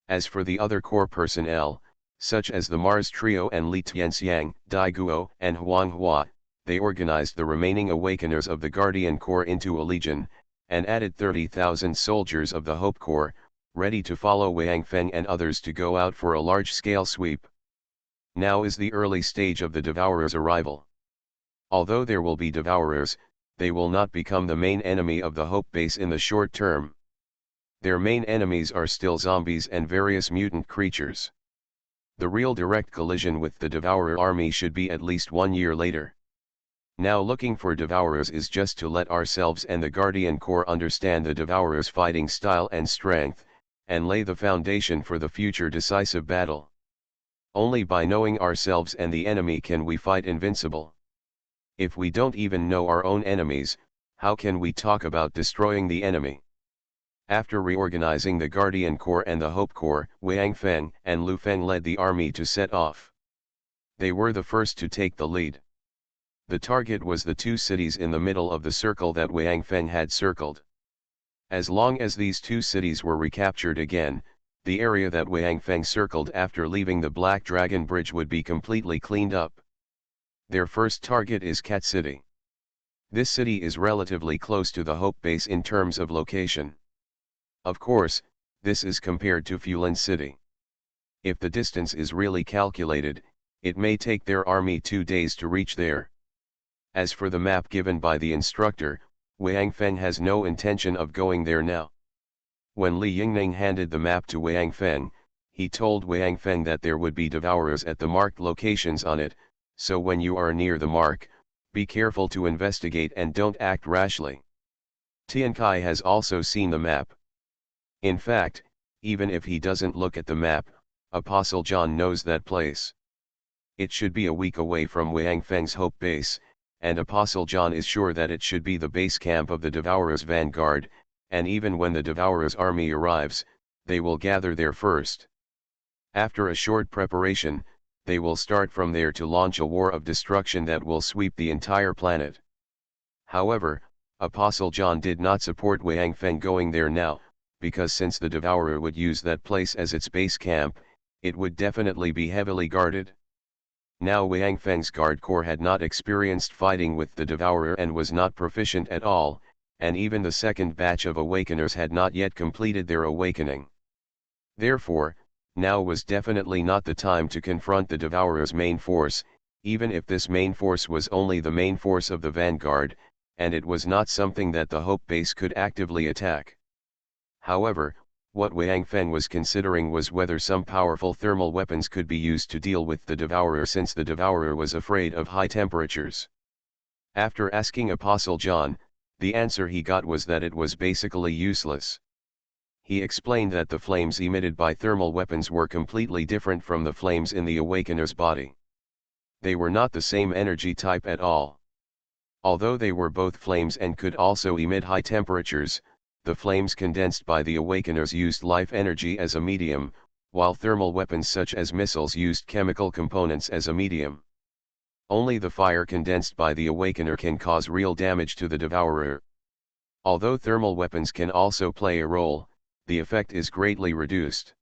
As for the other Corps personnel, such as the Mars Trio and Li Tianxiang, Dai Guo, and Huang Hua, they organized the remaining Awakeners of the Guardian Corps into a legion, and added 30,000 soldiers of the Hope Corps, ready to follow Wang Feng and others to go out for a large-scale sweep. Now is the early stage of the Devourer's arrival. Although there will be Devourers, they will not become the main enemy of the Hope Base in the short term. Their main enemies are still zombies and various mutant creatures. The real direct collision with the Devourer army should be at least 1 year later. Now looking for Devourers is just to let ourselves and the Guardian Corps understand the Devourer's fighting style and strength, and lay the foundation for the future decisive battle. Only by knowing ourselves and the enemy can we fight invincible. If we don't even know our own enemies, how can we talk about destroying the enemy? After reorganizing the Guardian Corps and the Hope Corps, Wang Feng and Lu Feng led the army to set off. They were the first to take the lead. The target was the 2 cities in the middle of the circle that Wang Feng had circled. As long as these 2 cities were recaptured again, the area that Wang Feng circled after leaving the Black Dragon Bridge would be completely cleaned up. Their first target is Cat City. This city is relatively close to the Hope Base in terms of location. Of course, this is compared to Fulan City. If the distance is really calculated, it may take their army 2 days to reach there. As for the map given by the instructor, Wang Feng has no intention of going there now. When Li Yingning handed the map to Wang Feng, he told Wang Feng that there would be Devourers at the marked locations on it, so when you are near the mark, be careful to investigate and don't act rashly. Tian Kai has also seen the map. In fact, even if he doesn't look at the map, Apostle John knows that place. It should be a week away from Wang Feng's Hope Base, and Apostle John is sure that it should be the base camp of the Devourer's vanguard, and even when the Devourer's army arrives, they will gather there first. After a short preparation, they will start from there to launch a war of destruction that will sweep the entire planet. However, Apostle John did not support Wang Feng going there now, because since the Devourer would use that place as its base camp, it would definitely be heavily guarded. Now Wang Feng's guard corps had not experienced fighting with the Devourer and was not proficient at all, and even the second batch of Awakeners had not yet completed their awakening. Therefore, now was definitely not the time to confront the Devourer's main force, even if this main force was only the main force of the vanguard, and it was not something that the Hope Base could actively attack. However, what Wang Feng was considering was whether some powerful thermal weapons could be used to deal with the Devourer, since the Devourer was afraid of high temperatures. After asking Apostle John, the answer he got was that it was basically useless. He explained that the flames emitted by thermal weapons were completely different from the flames in the Awakener's body. They were not the same energy type at all. Although they were both flames and could also emit high temperatures, the flames condensed by the Awakeners used life energy as a medium, while thermal weapons such as missiles used chemical components as a medium. Only the fire condensed by the Awakener can cause real damage to the Devourer. Although thermal weapons can also play a role, the effect is greatly reduced.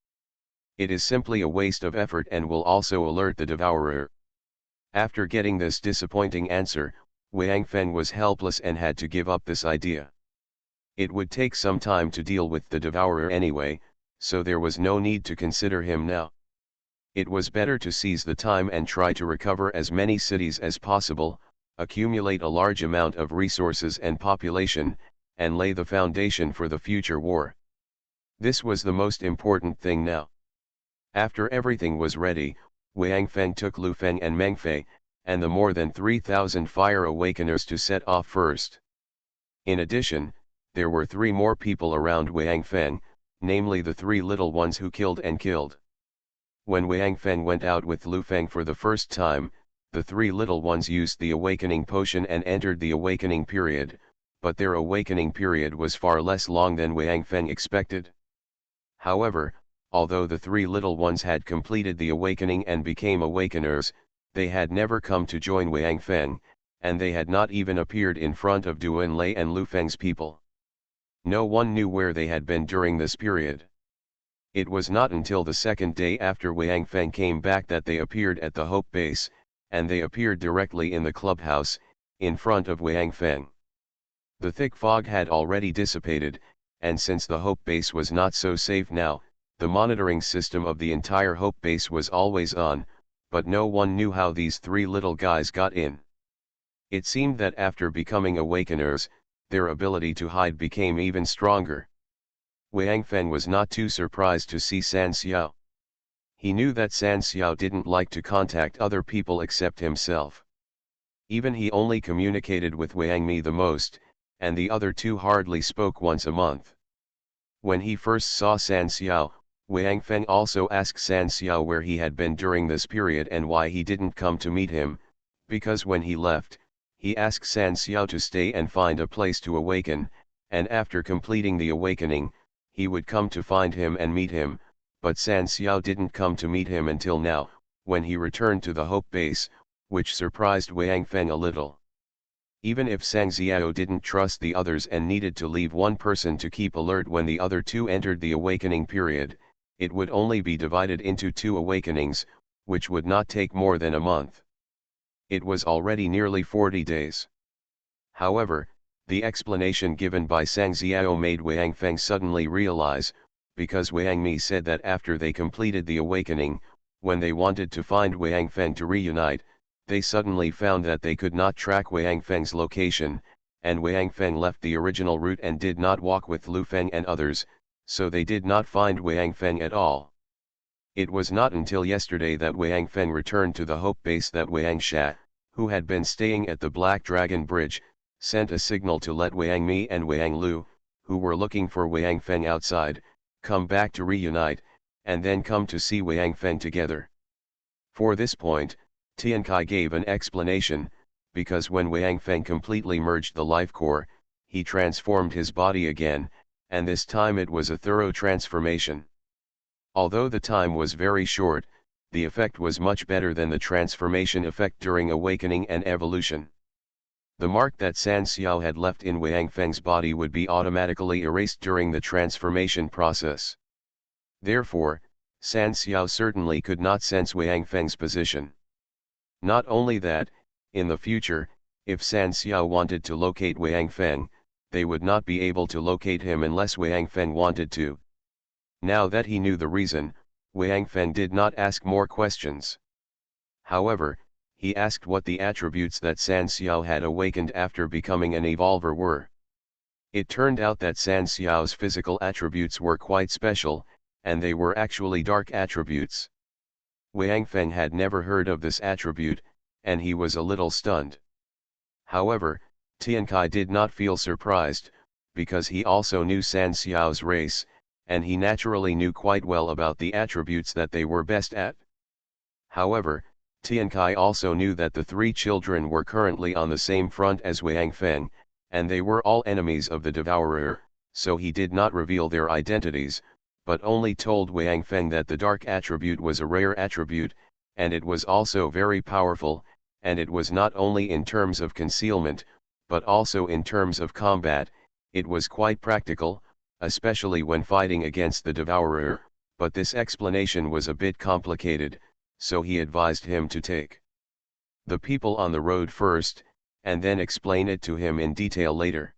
It is simply a waste of effort and will also alert the devourer. After getting this disappointing answer, Wang Feng was helpless and had to give up this idea. It would take some time to deal with the devourer anyway, so there was no need to consider him now. It was better to seize the time and try to recover as many cities as possible, accumulate a large amount of resources and population, and lay the foundation for the future war. This was the most important thing now. After everything was ready, Wang Feng took Lu Feng and Meng Fei, and the more than 3,000 fire awakeners to set off first. In addition, there were 3 more people around Wang Feng, namely the 3 little ones who killed and killed. When Wang Feng went out with Lu Feng for the first time, the 3 little ones used the awakening potion and entered the awakening period, but their awakening period was far less long than Wang Feng expected. However, although the 3 little ones had completed the awakening and became awakeners, they had never come to join Wang Feng, and they had not even appeared in front of Duan Lei and Lu Feng's people. No one knew where they had been during this period. It was not until the second day after Wang Feng came back that they appeared at the Hope Base, and they appeared directly in the clubhouse, in front of Wang Feng. The thick fog had already dissipated, and since the Hope Base was not so safe now, the monitoring system of the entire Hope Base was always on, but no one knew how these 3 little guys got in. It seemed that after becoming awakeners, their ability to hide became even stronger. Wang Feng was not too surprised to see San Xiao. He knew that San Xiao didn't like to contact other people except himself. Even he only communicated with Wang Mi the most, and the other 2 hardly spoke once a month. When he first saw San Xiao, Wang Feng also asked San Xiao where he had been during this period and why he didn't come to meet him, because when he left, he asked San Xiao to stay and find a place to awaken, and after completing the awakening, he would come to find him and meet him, but San Xiao didn't come to meet him until now, when he returned to the Hope Base, which surprised Wang Feng a little. Even if San Xiao didn't trust the others and needed to leave one person to keep alert when the other 2 entered the awakening period, it would only be divided into 2 awakenings, which would not take more than a month. It was already nearly 40 days. However, the explanation given by San Xiao made Wang Feng suddenly realize, because Wang Mi said that after they completed the awakening, when they wanted to find Wang Feng to reunite, they suddenly found that they could not track Wang Feng's location, and Wang Feng left the original route and did not walk with Lu Feng and others, so they did not find Wang Feng at all. It was not until yesterday that Wang Feng returned to the Hope Base that Wang Sha, who had been staying at the Black Dragon Bridge, sent a signal to let Wang Mi and Wang Lu, who were looking for Wang Feng outside, come back to reunite, and then come to see Wang Feng together. For this point, Tian Kai gave an explanation, because when Wang Feng completely merged the life core, he transformed his body again, and this time it was a thorough transformation. Although the time was very short, the effect was much better than the transformation effect during awakening and evolution. The mark that San Xiao had left in Wang Feng's body would be automatically erased during the transformation process. Therefore, San Xiao certainly could not sense Wang Feng's position. Not only that, in the future, if San Xiao wanted to locate Wang Feng, they would not be able to locate him unless Wang Feng wanted to. Now that he knew the reason, Wang Feng did not ask more questions. However, he asked what the attributes that San Xiao had awakened after becoming an evolver were. It turned out that San Xiao's physical attributes were quite special, and they were actually dark attributes. Wang Feng had never heard of this attribute, and he was a little stunned. However, Tian Kai did not feel surprised, because he also knew San Xiao's race, and he naturally knew quite well about the attributes that they were best at. However, Tian Kai also knew that the 3 children were currently on the same front as Wang Feng, and they were all enemies of the Devourer, so he did not reveal their identities, but only told Wang Feng that the dark attribute was a rare attribute, and it was also very powerful, and it was not only in terms of concealment, but also in terms of combat, It was quite practical, especially when fighting against the Devourer, but this explanation was a bit complicated, so he advised him to take the people on the road first, and then explain it to him in detail later.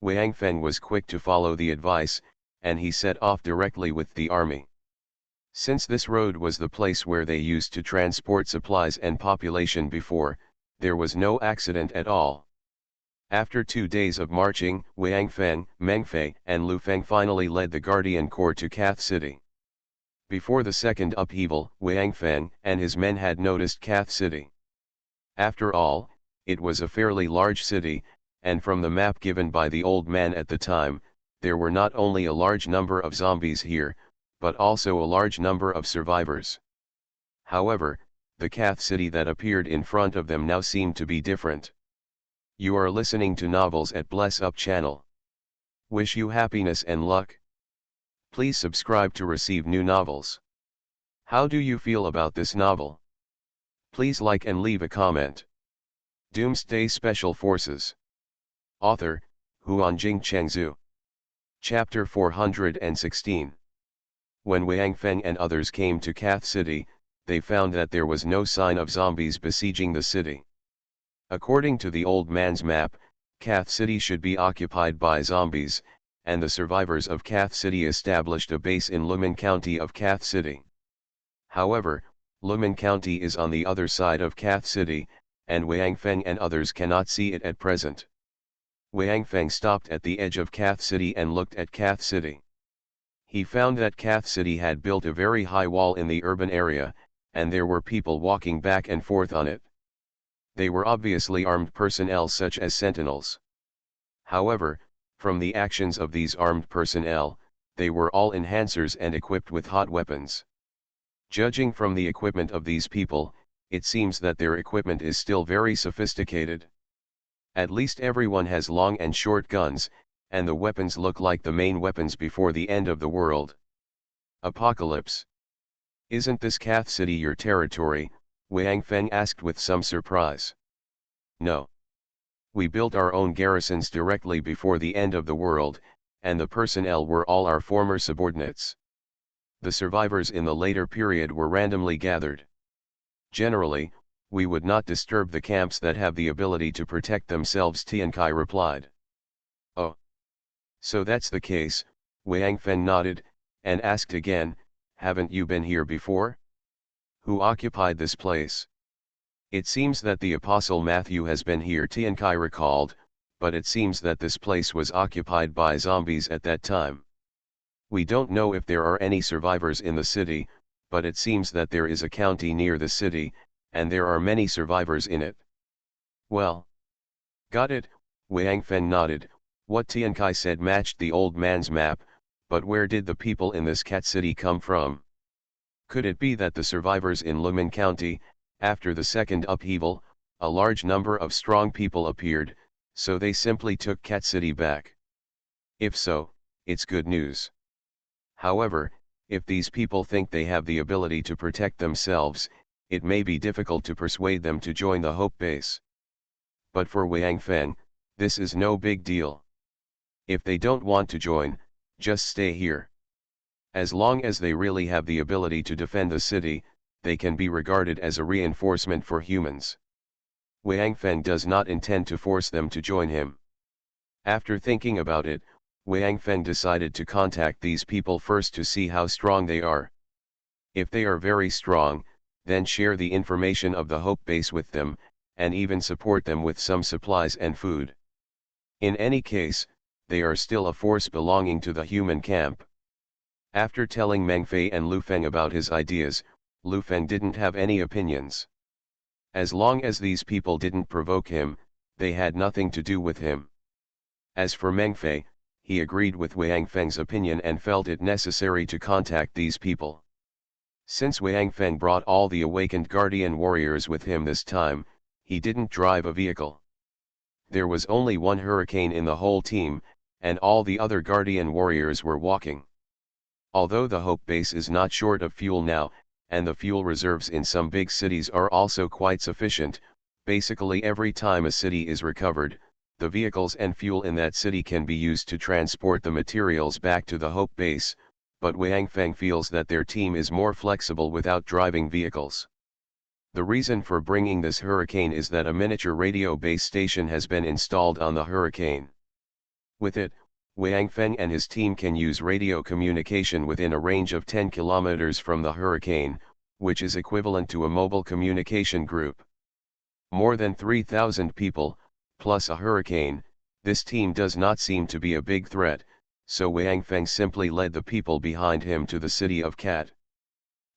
Wang Feng was quick to follow the advice, and he set off directly with the army. Since this road was the place where they used to transport supplies and population before, there was no accident at all. After 2 days of marching, Wang Feng, Meng Fei, and Lu Feng finally led the Guardian Corps to Cath City. Before the second upheaval, Wang Feng and his men had noticed Cath City. After all, it was a fairly large city, and from the map given by the old man at the time, there were not only a large number of zombies here, but also a large number of survivors. However, the Cath City that appeared in front of them now seemed to be different. You are listening to Novels at Bless Up channel. Wish you happiness and luck. Please subscribe to receive new novels. How do you feel about this novel? Please like and leave a comment. Doomsday Special Forces. Author, Huanjing Chengzhu. Chapter 416. When Wang Feng and others came to Cath City, they found that there was no sign of zombies besieging the city. According to the old man's map, Cath City should be occupied by zombies, and the survivors of Cath City established a base in Lumen County of Cath City. However, Lumen County is on the other side of Cath City, and Wang Feng and others cannot see it at present. Wang Feng stopped at the edge of Cath City and looked at Cath City. He found that Cath City had built a very high wall in the urban area, and there were people walking back and forth on it. They were obviously armed personnel such as sentinels. However, from the actions of these armed personnel, they were all enhancers and equipped with hot weapons. Judging from the equipment of these people, it seems that their equipment is still very sophisticated. At least everyone has long and short guns, and the weapons look like the main weapons before the end of the world. Apocalypse. Isn't this Cath City your territory? Wang Feng asked with some surprise. No. We built our own garrisons directly before the end of the world, and the personnel were all our former subordinates. The survivors in the later period were randomly gathered. Generally, we would not disturb the camps that have the ability to protect themselves, Tian Kai replied. Oh. So that's the case, Wang Feng nodded, and asked again, haven't you been here before? Who occupied this place? It seems that the Apostle Matthew has been here, Tian Kai recalled, but it seems that this place was occupied by zombies at that time. We don't know if there are any survivors in the city, but it seems that there is a county near the city, and there are many survivors in it. Well. Got it, Wang Feng nodded. What Tian Kai said matched the old man's map, but where did the people in this Cat City come from? Could it be that the survivors in Lumen County, after the second upheaval, a large number of strong people appeared, so they simply took Cat City back? If so, it's good news. However, if these people think they have the ability to protect themselves, it may be difficult to persuade them to join the Hope Base. But for Wang Feng, this is no big deal. If they don't want to join, just stay here. As long as they really have the ability to defend the city, they can be regarded as a reinforcement for humans. Wang Feng does not intend to force them to join him. After thinking about it, Wang Feng decided to contact these people first to see how strong they are. If they are very strong, then share the information of the Hope Base with them, and even support them with some supplies and food. In any case, they are still a force belonging to the human camp. After telling Meng Fei and Lu Feng about his ideas, Lu Feng didn't have any opinions. As long as these people didn't provoke him, they had nothing to do with him. As for Meng Fei, he agreed with Wang Feng's opinion and felt it necessary to contact these people. Since Wang Feng brought all the awakened guardian warriors with him this time, he didn't drive a vehicle. There was only one hurricane in the whole team, and all the other guardian warriors were walking. Although the Hope Base is not short of fuel now, and the fuel reserves in some big cities are also quite sufficient, basically every time a city is recovered, the vehicles and fuel in that city can be used to transport the materials back to the Hope base, but Wang Feng feels that their team is more flexible without driving vehicles. The reason for bringing this Hurricane is that a miniature radio base station has been installed on the Hurricane. With it, Wang Feng and his team can use radio communication within a range of 10 kilometers from the Hurricane, which is equivalent to a mobile communication group. More than 3,000 people, plus a Hurricane, this team does not seem to be a big threat, so Wang Feng simply led the people behind him to the city of Cat.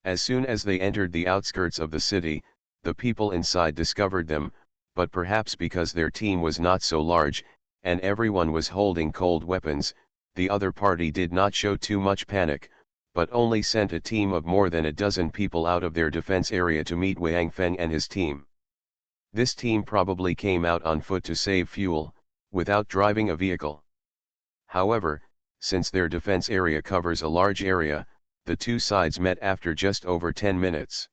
As soon as they entered the outskirts of the city, the people inside discovered them, but perhaps because their team was not so large, and everyone was holding cold weapons, the other party did not show too much panic, but only sent a team of more than a dozen people out of their defense area to meet Wang Feng and his team. This team probably came out on foot to save fuel, without driving a vehicle. However, since their defense area covers a large area, the two sides met after just over 10 minutes.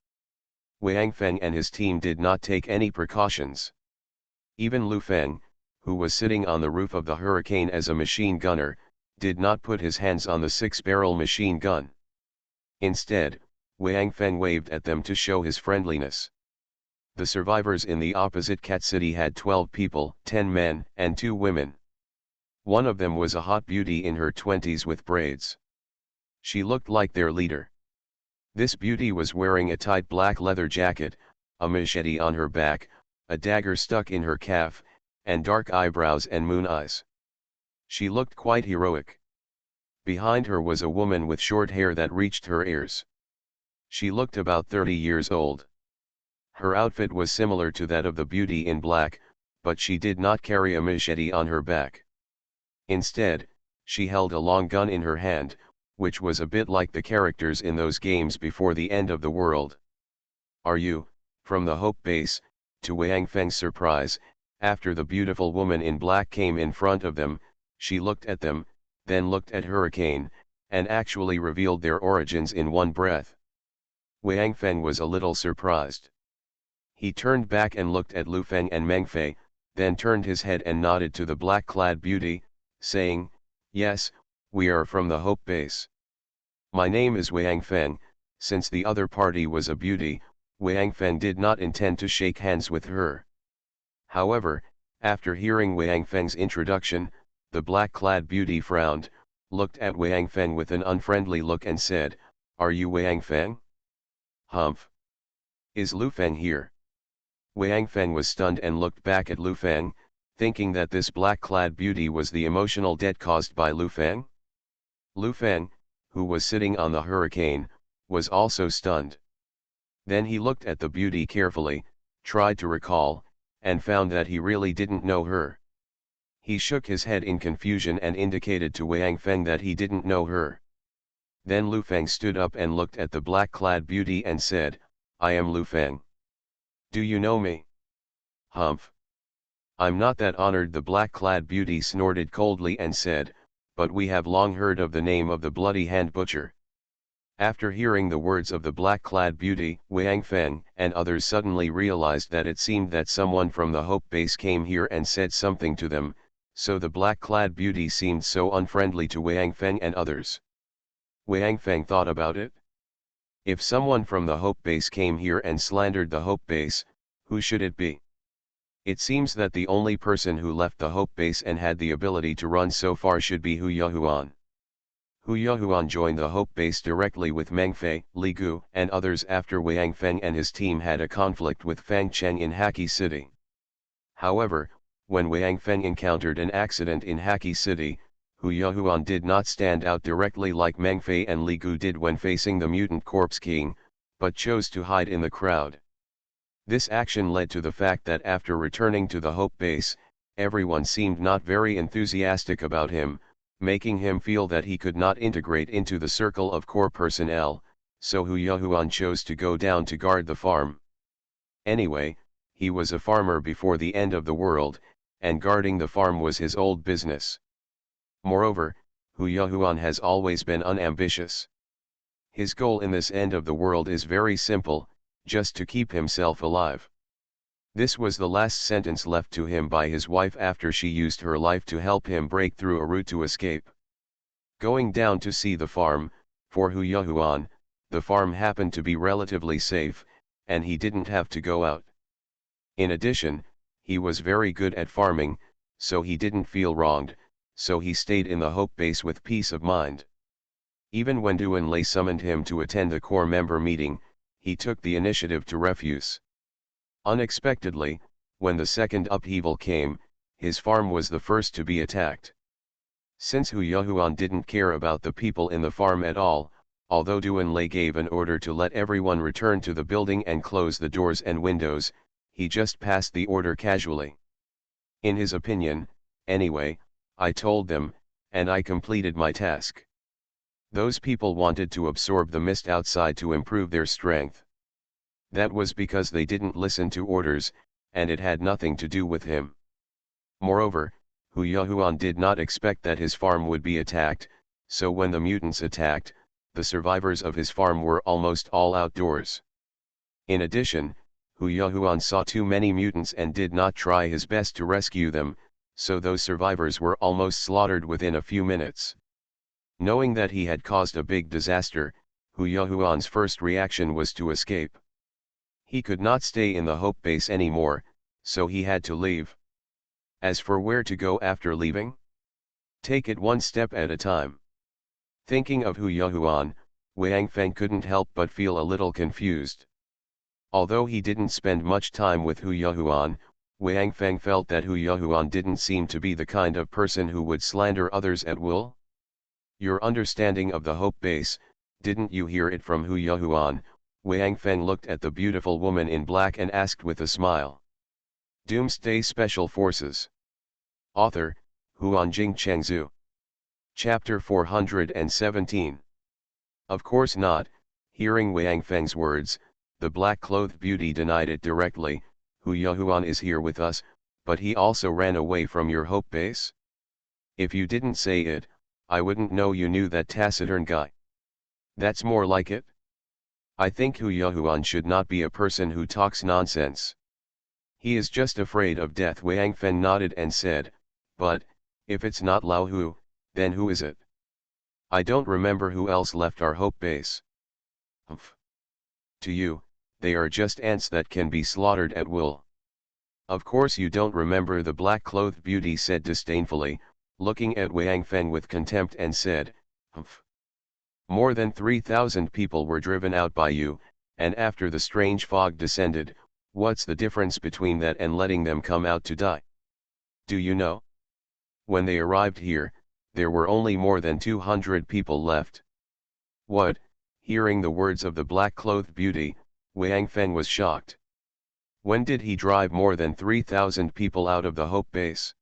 Wang Feng and his team did not take any precautions. Even Lu Feng, who was sitting on the roof of the Hurricane as a machine gunner, did not put his hands on the 6-barrel machine gun. Instead, Wang Feng waved at them to show his friendliness. The survivors in the opposite Cat City had 12 people, 10 men and 2 women. One of them was a hot beauty in her 20s with braids. She looked like their leader. This beauty was wearing a tight black leather jacket, a machete on her back, a dagger stuck in her calf, and dark eyebrows and moon eyes. She looked quite heroic. Behind her was a woman with short hair that reached her ears. She looked about 30 years old. Her outfit was similar to that of the beauty in black, but she did not carry a machete on her back. Instead, she held a long gun in her hand, which was a bit like the characters in those games before the end of the world. "Are you, from the Hope base?" To Wang Feng's surprise, after the beautiful woman in black came in front of them, she looked at them, then looked at Hurricane, and actually revealed their origins in one breath. Wang Feng was a little surprised. He turned back and looked at Lu Feng and Meng Fei, then turned his head and nodded to the black-clad beauty, saying, "Yes, we are from the Hope base. My name is Wang Feng." Since the other party was a beauty, Wang Feng did not intend to shake hands with her. However, after hearing Wang Feng's introduction, the black-clad beauty frowned, looked at Wang Feng with an unfriendly look and said, "Are you Wang Feng?" "Humph. Is Lu Feng here?" Wang Feng was stunned and looked back at Lu Feng, thinking that this black-clad beauty was the emotional debt caused by Lu Feng. Lu Feng, who was sitting on the Hurricane, was also stunned. Then he looked at the beauty carefully, tried to recall, and found that he really didn't know her. He shook his head in confusion and indicated to Wang Feng that he didn't know her. Then Lu Feng stood up and looked at the black-clad beauty and said, "I am Lu Feng. Do you know me?" "Humph. I'm not that honored," the black-clad beauty snorted coldly and said, "but we have long heard of the name of the Bloody Hand Butcher." After hearing the words of the black-clad beauty, Wang Feng and others suddenly realized that it seemed that someone from the Hope base came here and said something to them, so the black-clad beauty seemed so unfriendly to Wang Feng and others. Wang Feng thought about it. If someone from the Hope base came here and slandered the Hope base, who should it be? It seems that the only person who left the Hope base and had the ability to run so far should be Hu Yahuan. Hu Yahuan joined the Hope base directly with Meng Fei, Li Gu and others after Wang Feng and his team had a conflict with Fang Cheng in Haki City. However, when Wang Feng encountered an accident in Haki City, Hu Yahuan did not stand out directly like Meng Fei and Li Gu did when facing the mutant corpse king, but chose to hide in the crowd. This action led to the fact that after returning to the Hope base, everyone seemed not very enthusiastic about him, making him feel that he could not integrate into the circle of core personnel, so Hu Yahuan chose to go down to guard the farm. Anyway, he was a farmer before the end of the world, and guarding the farm was his old business. Moreover, Hu Yahuan has always been unambitious. His goal in this end of the world is very simple, just to keep himself alive. This was the last sentence left to him by his wife after she used her life to help him break through a route to escape. Going down to see the farm, for Hu Yahuan, the farm happened to be relatively safe, and he didn't have to go out. In addition, he was very good at farming, so he didn't feel wronged, so he stayed in the Hope Base with peace of mind. Even when Duan Lei summoned him to attend the core member meeting, he took the initiative to refuse. Unexpectedly, when the second upheaval came, his farm was the first to be attacked. Since Hu Yahuan didn't care about the people in the farm at all, although Duan Lei gave an order to let everyone return to the building and close the doors and windows, he just passed the order casually. In his opinion, anyway, I told them, and I completed my task. Those people wanted to absorb the mist outside to improve their strength. That was because they didn't listen to orders, and it had nothing to do with him. Moreover, Hu Yahuan did not expect that his farm would be attacked, so when the mutants attacked, the survivors of his farm were almost all outdoors. In addition, Hu Yahuan saw too many mutants and did not try his best to rescue them, so those survivors were almost slaughtered within a few minutes. Knowing that he had caused a big disaster, Hu Yahuan's first reaction was to escape. He could not stay in the Hope Base anymore, so he had to leave. As for where to go after leaving? Take it one step at a time. Thinking of Hu Yahuan, Wang Feng couldn't help but feel a little confused. Although he didn't spend much time with Hu Yahuan, Wang Feng felt that Hu Yahuan didn't seem to be the kind of person who would slander others at will. Your understanding of the Hope Base, didn't you hear it from Hu Yahuan? Wang Feng looked at the beautiful woman in black and asked with a smile. Doomsday Special Forces. Author, Huanjing Chengzhu. Chapter 417. Of course not. Hearing Wang Feng's words, the black-clothed beauty denied it directly. Hu Yahuan is here with us, but he also ran away from your Hope Base? If you didn't say it, I wouldn't know you knew that taciturn guy. That's more like it. I think Hu Yahuan should not be a person who talks nonsense. He is just afraid of death. Wang Feng nodded and said, but, if it's not Lao Hu, then who is it? I don't remember who else left our Hope Base. Humph. To you, they are just ants that can be slaughtered at will. Of course you don't remember, the black-clothed beauty said disdainfully, looking at Wang Feng with contempt, and said, humph. More than 3,000 people were driven out by you, and after the strange fog descended, what's the difference between that and letting them come out to die? Do you know? When they arrived here, there were only more than 200 people left. What? Hearing the words of the black-clothed beauty, Wang Feng was shocked. When did he drive more than 3,000 people out of the Hope Base?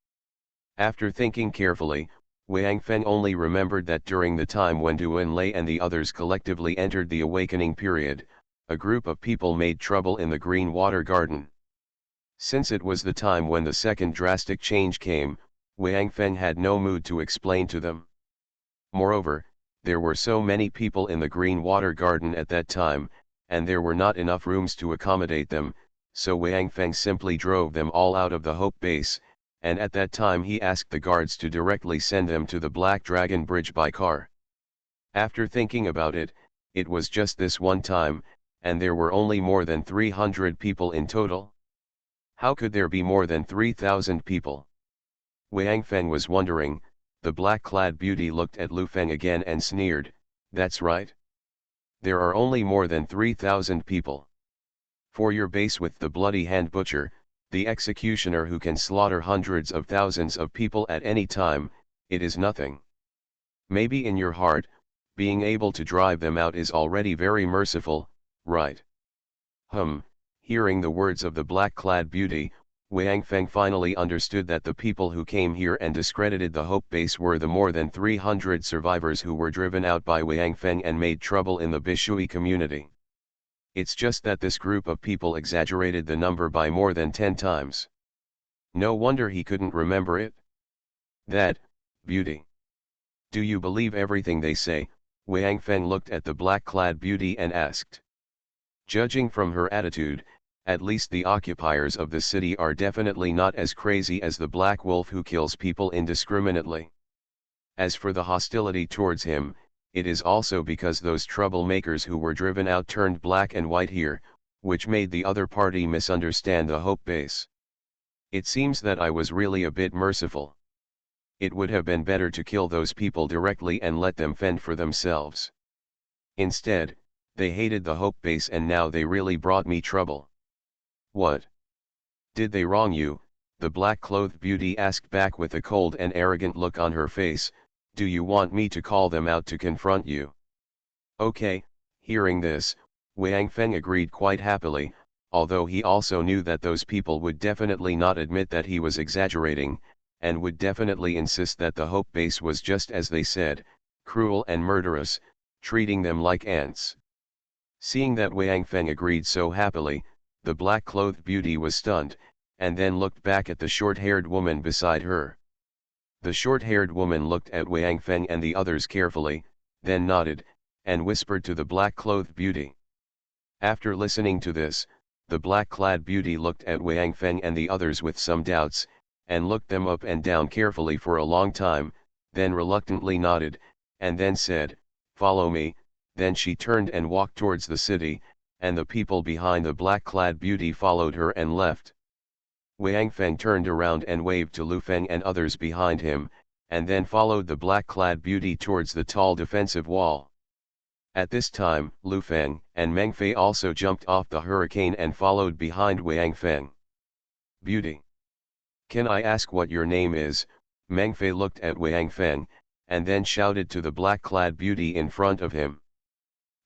After thinking carefully, Wang Feng only remembered that during the time when Duan Lei and the others collectively entered the awakening period, a group of people made trouble in the Green Water Garden. Since it was the time when the second drastic change came, Wang Feng had no mood to explain to them. Moreover, there were so many people in the Green Water Garden at that time, and there were not enough rooms to accommodate them, so Wang Feng simply drove them all out of the Hope Base, and at that time he asked the guards to directly send them to the Black Dragon Bridge by car. After thinking about it, it was just this one time, and there were only more than 300 people in total. How could there be more than 3,000 people? Wang Feng was wondering. The black-clad beauty looked at Lu Feng again and sneered, that's right. There are only more than 3,000 people. For your base with the bloody hand butcher, the executioner who can slaughter hundreds of thousands of people at any time, it is nothing. Maybe in your heart, being able to drive them out is already very merciful, right? Hearing the words of the black-clad beauty, Wang Feng finally understood that the people who came here and discredited the Hope Base were the more than 300 survivors who were driven out by Wang Feng and made trouble in the Bishui community. It's just that this group of people exaggerated the number by more than 10 times. No wonder he couldn't remember it. That, beauty. Do you believe everything they say? Wang Feng looked at the black-clad beauty and asked. Judging from her attitude, At least the occupiers of the city are definitely not as crazy as the Black Wolf who kills people indiscriminately. As for the hostility towards him, it is also because those troublemakers who were driven out turned black and white here, which made the other party misunderstand the Hope Base. It seems that I was really a bit merciful. It would have been better to kill those people directly and let them fend for themselves. Instead, they hated the Hope Base and now they really brought me trouble. What? Did they wrong you? The black-clothed beauty asked back with a cold and arrogant look on her face. Do you want me to call them out to confront you? Okay. Hearing this, Wang Feng agreed quite happily, although he also knew that those people would definitely not admit that he was exaggerating, and would definitely insist that the Hope Base was just as they said, cruel and murderous, treating them like ants. Seeing that Wang Feng agreed so happily, the black-clothed beauty was stunned, and then looked back at the short-haired woman beside her. The short-haired woman looked at Wang Feng and the others carefully, then nodded, and whispered to the black-clothed beauty. After listening to this, the black-clad beauty looked at Wang Feng and the others with some doubts, and looked them up and down carefully for a long time, then reluctantly nodded, and then said, "Follow me." Then she turned and walked towards the city, and the people behind the black-clad beauty followed her and left. Wang Feng turned around and waved to Lu Feng and others behind him, and then followed the black-clad beauty towards the tall defensive wall. At this time, Lu Feng and Meng Fei also jumped off the hurricane and followed behind Wang Feng. "Beauty. Can I ask what your name is?" Meng Fei looked at Wang Feng, and then shouted to the black-clad beauty in front of him.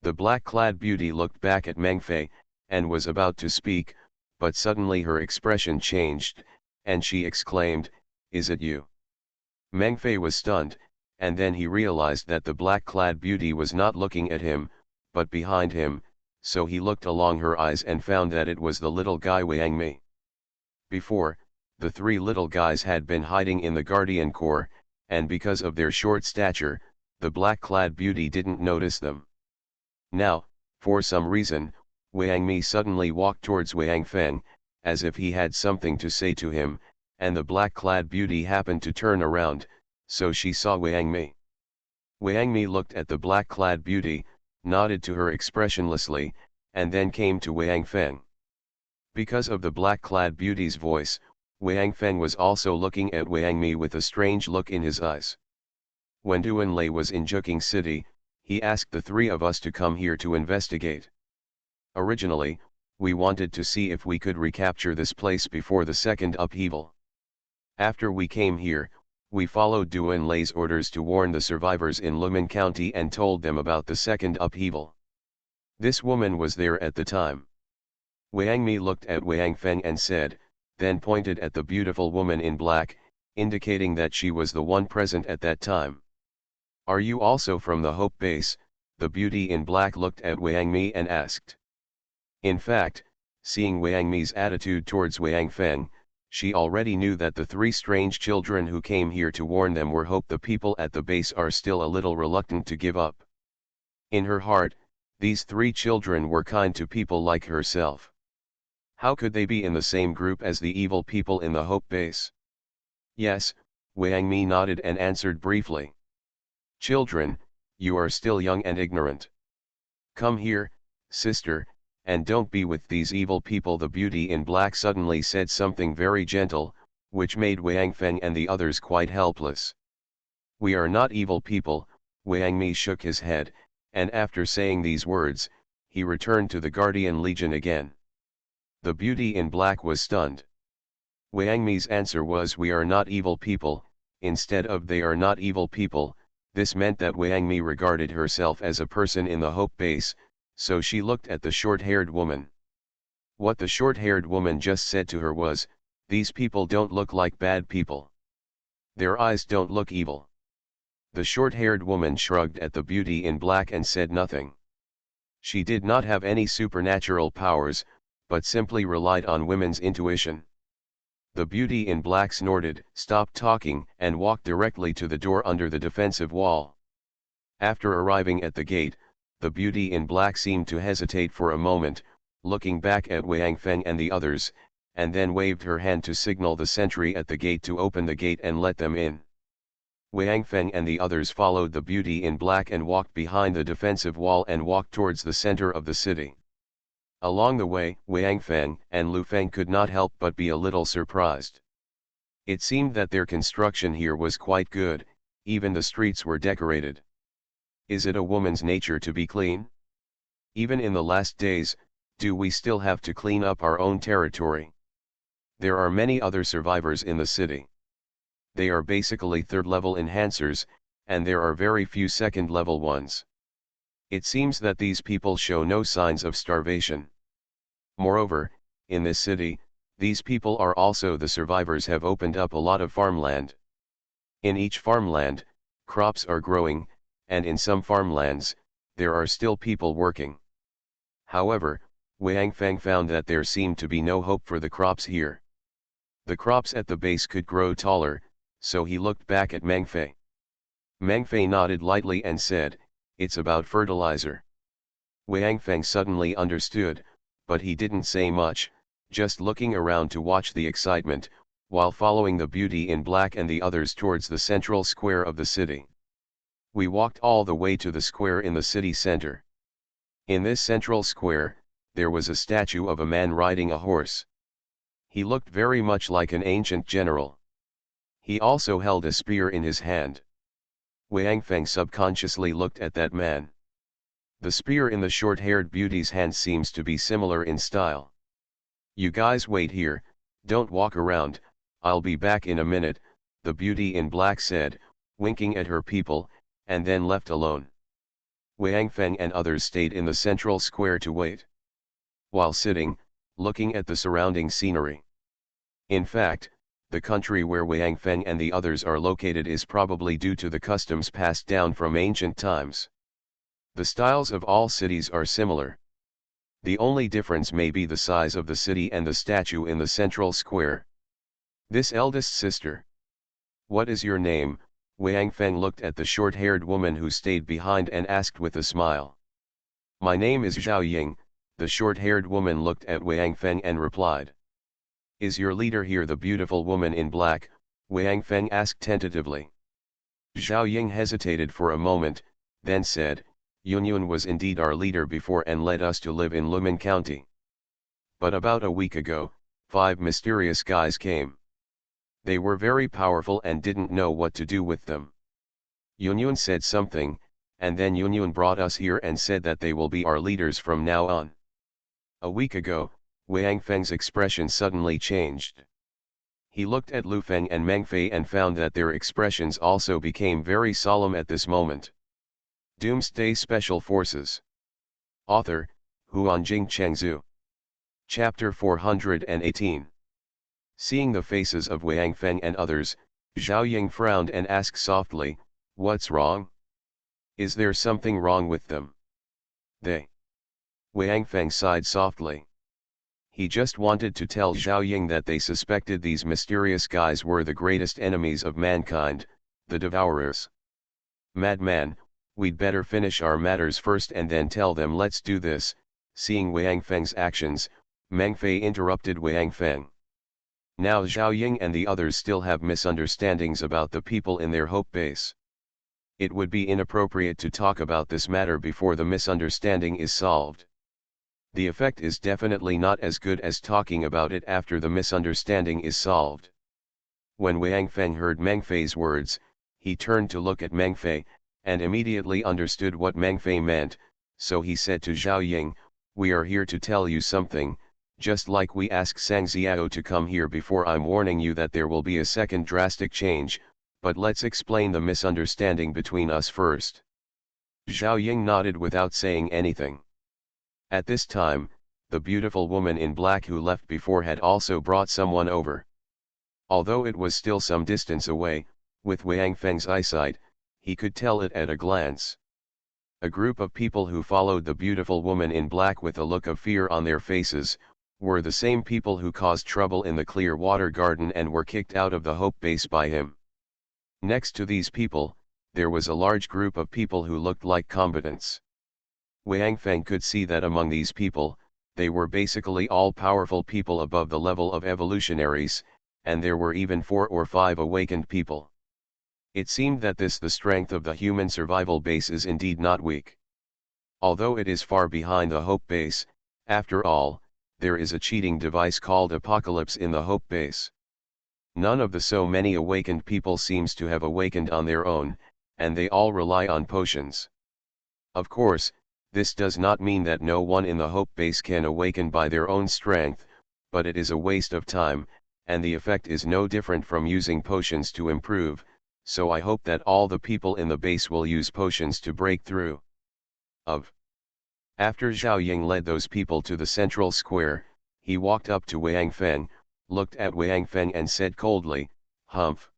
The black-clad beauty looked back at Meng Fei, and was about to speak, but suddenly her expression changed, and she exclaimed, "Is it you?" Meng Fei was stunned, and then he realized that the black-clad beauty was not looking at him, but behind him, so he looked along her eyes and found that it was the little guy Wang Mi. Before, the three little guys had been hiding in the Guardian Corps, and because of their short stature, the black-clad beauty didn't notice them. Now, for some reason, Wang Mi suddenly walked towards Wang Feng, as if he had something to say to him, and the black-clad beauty happened to turn around, so she saw Wang Mi. Wang Mi looked at the black-clad beauty, nodded to her expressionlessly, and then came to Wang Feng. Because of the black-clad beauty's voice, Wang Feng was also looking at Wang Mi with a strange look in his eyes. When Duanlei was in Juking City, he asked the three of us to come here to investigate. Originally, we wanted to see if we could recapture this place before the second upheaval. After we came here, we followed Duanlei's orders to warn the survivors in Lumen County and told them about the second upheaval. This woman was there at the time. Wang Mi looked at Wang Feng and said, then pointed at the beautiful woman in black, indicating that she was the one present at that time. "Are you also from the Hope Base?" The beauty in black looked at Wang Mi and asked. In fact, seeing Wang Mi's attitude towards Wang Feng, she already knew that the three strange children who came here to warn them were Hope the people at the base are still a little reluctant to give up. In her heart, these three children were kind to people like herself. How could they be in the same group as the evil people in the Hope Base? Yes, Wang Mi nodded and answered briefly. "Children, you are still young and ignorant. Come here, sister, and don't be with these evil people." The beauty in black suddenly said something very gentle, which made Wang Feng and the others quite helpless. "We are not evil people." Wang Mi shook his head, and after saying these words, he returned to the Guardian Legion again. The beauty in black was stunned. Wang Mi's answer was "We are not evil people," instead of "They are not evil people." This meant that Wang Mi regarded herself as a person in the Hope Base, so she looked at the short-haired woman. What the short-haired woman just said to her was, "These people don't look like bad people. Their eyes don't look evil." The short-haired woman shrugged at the beauty in black and said nothing. She did not have any supernatural powers, but simply relied on women's intuition. The beauty in black snorted, stopped talking, and walked directly to the door under the defensive wall. After arriving at the gate, the beauty in black seemed to hesitate for a moment, looking back at Wang Feng and the others, and then waved her hand to signal the sentry at the gate to open the gate and let them in. Wang Feng and the others followed the beauty in black and walked behind the defensive wall and walked towards the center of the city. Along the way, Wang Feng and Lu Feng could not help but be a little surprised. It seemed that their construction here was quite good, even the streets were decorated. Is it a woman's nature to be clean? Even in the last days, do we still have to clean up our own territory? There are many other survivors in the city. They are basically third-level enhancers, and there are very few second-level ones. It seems that these people show no signs of starvation. Moreover, in this city, these people are also the survivors have opened up a lot of farmland. In each farmland, crops are growing, and in some farmlands, there are still people working. However, Wang Feng found that there seemed to be no hope for the crops here. The crops at the base could grow taller, so he looked back at Meng Fei. Meng Fei nodded lightly and said, "It's about fertilizer." Wang Feng suddenly understood, but he didn't say much, just looking around to watch the excitement, while following the beauty in black and the others towards the central square of the city. We walked all the way to the square in the city center. In this central square, there was a statue of a man riding a horse. He looked very much like an ancient general. He also held a spear in his hand. Wang Feng subconsciously looked at that man. The spear in the short-haired beauty's hand seems to be similar in style. "You guys wait here, don't walk around, I'll be back in a minute," the beauty in black said, winking at her people, and then left alone. Wang Feng and others stayed in the central square to wait. While sitting, looking at the surrounding scenery. In fact, the country where Wang Feng and the others are located is probably due to the customs passed down from ancient times. The styles of all cities are similar. The only difference may be the size of the city and the statue in the central square. This eldest sister. "What is your name?" Wang Feng looked at the short-haired woman who stayed behind and asked with a smile. "My name is Zhao Ying," the short-haired woman looked at Wang Feng and replied. "Is your leader here?" the beautiful woman in black, Wang Feng asked tentatively. Zhao Ying hesitated for a moment, then said, "Yunyun was indeed our leader before and led us to live in Lumen County. But about a week ago, 5 mysterious guys came. They were very powerful and didn't know what to do with them. Yunyun said something, and then Yunyun brought us here and said that they will be our leaders from now on." A week ago, Wang Feng's expression suddenly changed. He looked at Lu Feng and Meng Fei and found that their expressions also became very solemn at this moment. Doomsday Special Forces. Author, Huanjing Chengzhu. Chapter 418. Seeing the faces of Wang Feng and others, Zhao Ying frowned and asked softly, "What's wrong? Is there something wrong with them?" "They." Wang Feng sighed softly. He just wanted to tell Zhao Ying that they suspected these mysterious guys were the greatest enemies of mankind, the Devourers. "Madman, we'd better finish our matters first and then tell them. Let's do this." Seeing Wang Feng's actions, Meng Fei interrupted Wang Feng. "Now Zhao Ying and the others still have misunderstandings about the people in their hope base. It would be inappropriate to talk about this matter before the misunderstanding is solved. The effect is definitely not as good as talking about it after the misunderstanding is solved." When Wang Feng heard Meng Fei's words, he turned to look at Meng Fei, and immediately understood what Meng Fei meant, so he said to Zhao Ying, "We are here to tell you something, just like we asked Sang Xiao to come here before. I'm warning you that there will be a second drastic change, but let's explain the misunderstanding between us first." Zhao Ying nodded without saying anything. At this time, the beautiful woman in black who left before had also brought someone over. Although it was still some distance away, with Wang Feng's eyesight, he could tell it at a glance. A group of people who followed the beautiful woman in black with a look of fear on their faces, were the same people who caused trouble in the Clear Water Garden and were kicked out of the Hope Base by him. Next to these people, there was a large group of people who looked like combatants. Wang Feng could see that among these people, they were basically all powerful people above the level of evolutionaries, and there were even 4 or 5 awakened people. It seemed that the strength of the human survival base is indeed not weak. Although it is far behind the Hope base, after all, there is a cheating device called Apocalypse in the Hope base. None of the so many awakened people seems to have awakened on their own, and they all rely on potions. Of course, this does not mean that no one in the Hope base can awaken by their own strength, but it is a waste of time, and the effect is no different from using potions to improve, so I hope that all the people in the base will use potions to break through. After Zhao Ying led those people to the central square, he walked up to Wang Feng, looked at Wang Feng and said coldly, "Humph.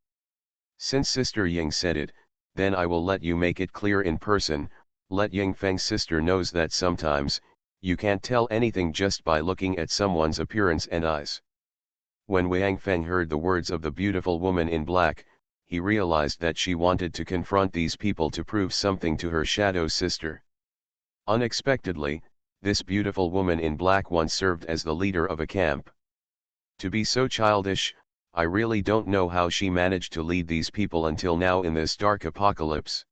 Since Sister Ying said it, then I will let you make it clear in person. Let Ying Feng's sister knows that sometimes, you can't tell anything just by looking at someone's appearance and eyes." When Wang Feng heard the words of the beautiful woman in black, he realized that she wanted to confront these people to prove something to her shadow sister. Unexpectedly, this beautiful woman in black once served as the leader of a camp. To be so childish, I really don't know how she managed to lead these people until now in this dark apocalypse.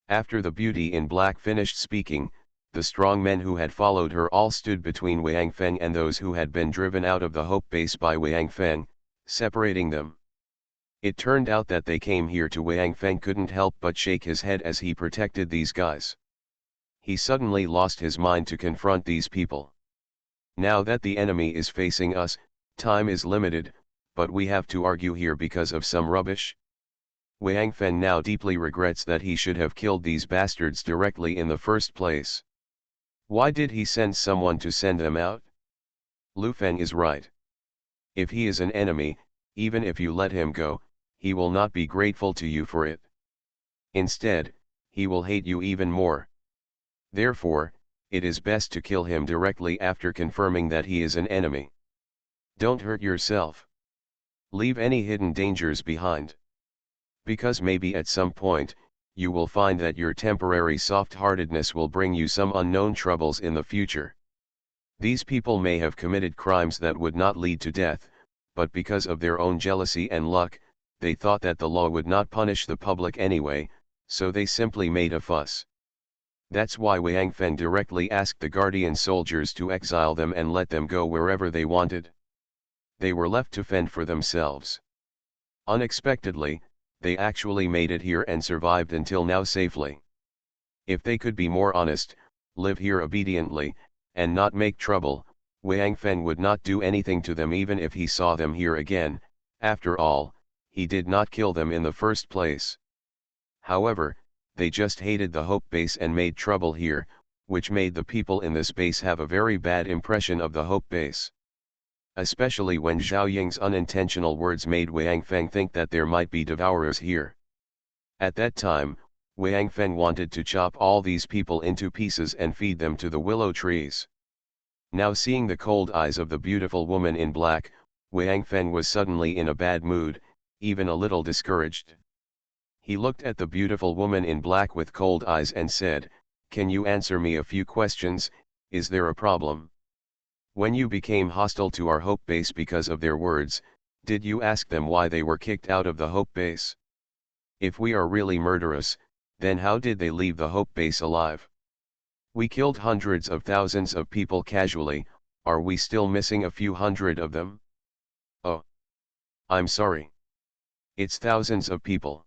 After the beauty in black finished speaking, the strong men who had followed her all stood between Wang Feng and those who had been driven out of the Hope base by Wang Feng, separating them. It turned out that they came here to Wang Feng couldn't help but shake his head as he protected these guys. He suddenly lost his mind to confront these people. Now that the enemy is facing us, time is limited, but we have to argue here because of some rubbish. Wang Feng now deeply regrets that he should have killed these bastards directly in the first place. Why did he send someone to send them out? Lu Feng is right. If he is an enemy, even if you let him go, he will not be grateful to you for it. Instead, he will hate you even more. Therefore, it is best to kill him directly after confirming that he is an enemy. Don't hurt yourself. Leave any hidden dangers behind. Because maybe at some point, you will find that your temporary soft-heartedness will bring you some unknown troubles in the future. These people may have committed crimes that would not lead to death, but because of their own jealousy and luck, they thought that the law would not punish the public anyway, so they simply made a fuss. That's why Wang Feng directly asked the guardian soldiers to exile them and let them go wherever they wanted. They were left to fend for themselves. Unexpectedly, they actually made it here and survived until now safely. If they could be more honest, live here obediently, and not make trouble, Wang Feng would not do anything to them even if he saw them here again. After all, he did not kill them in the first place. However, they just hated the Hope base and made trouble here, which made the people in this base have a very bad impression of the Hope base. Especially when Zhao Ying's unintentional words made Wang Feng think that there might be devourers here. At that time, Wang Feng wanted to chop all these people into pieces and feed them to the willow trees. Now seeing the cold eyes of the beautiful woman in black, Wang Feng was suddenly in a bad mood, even a little discouraged. He looked at the beautiful woman in black with cold eyes and said, "Can you answer me a few questions? Is there a problem? When you became hostile to our Hope base because of their words, did you ask them why they were kicked out of the Hope base? If we are really murderous, then how did they leave the Hope base alive? We killed hundreds of thousands of people casually, are we still missing a few hundred of them? Oh. I'm sorry. It's thousands of people."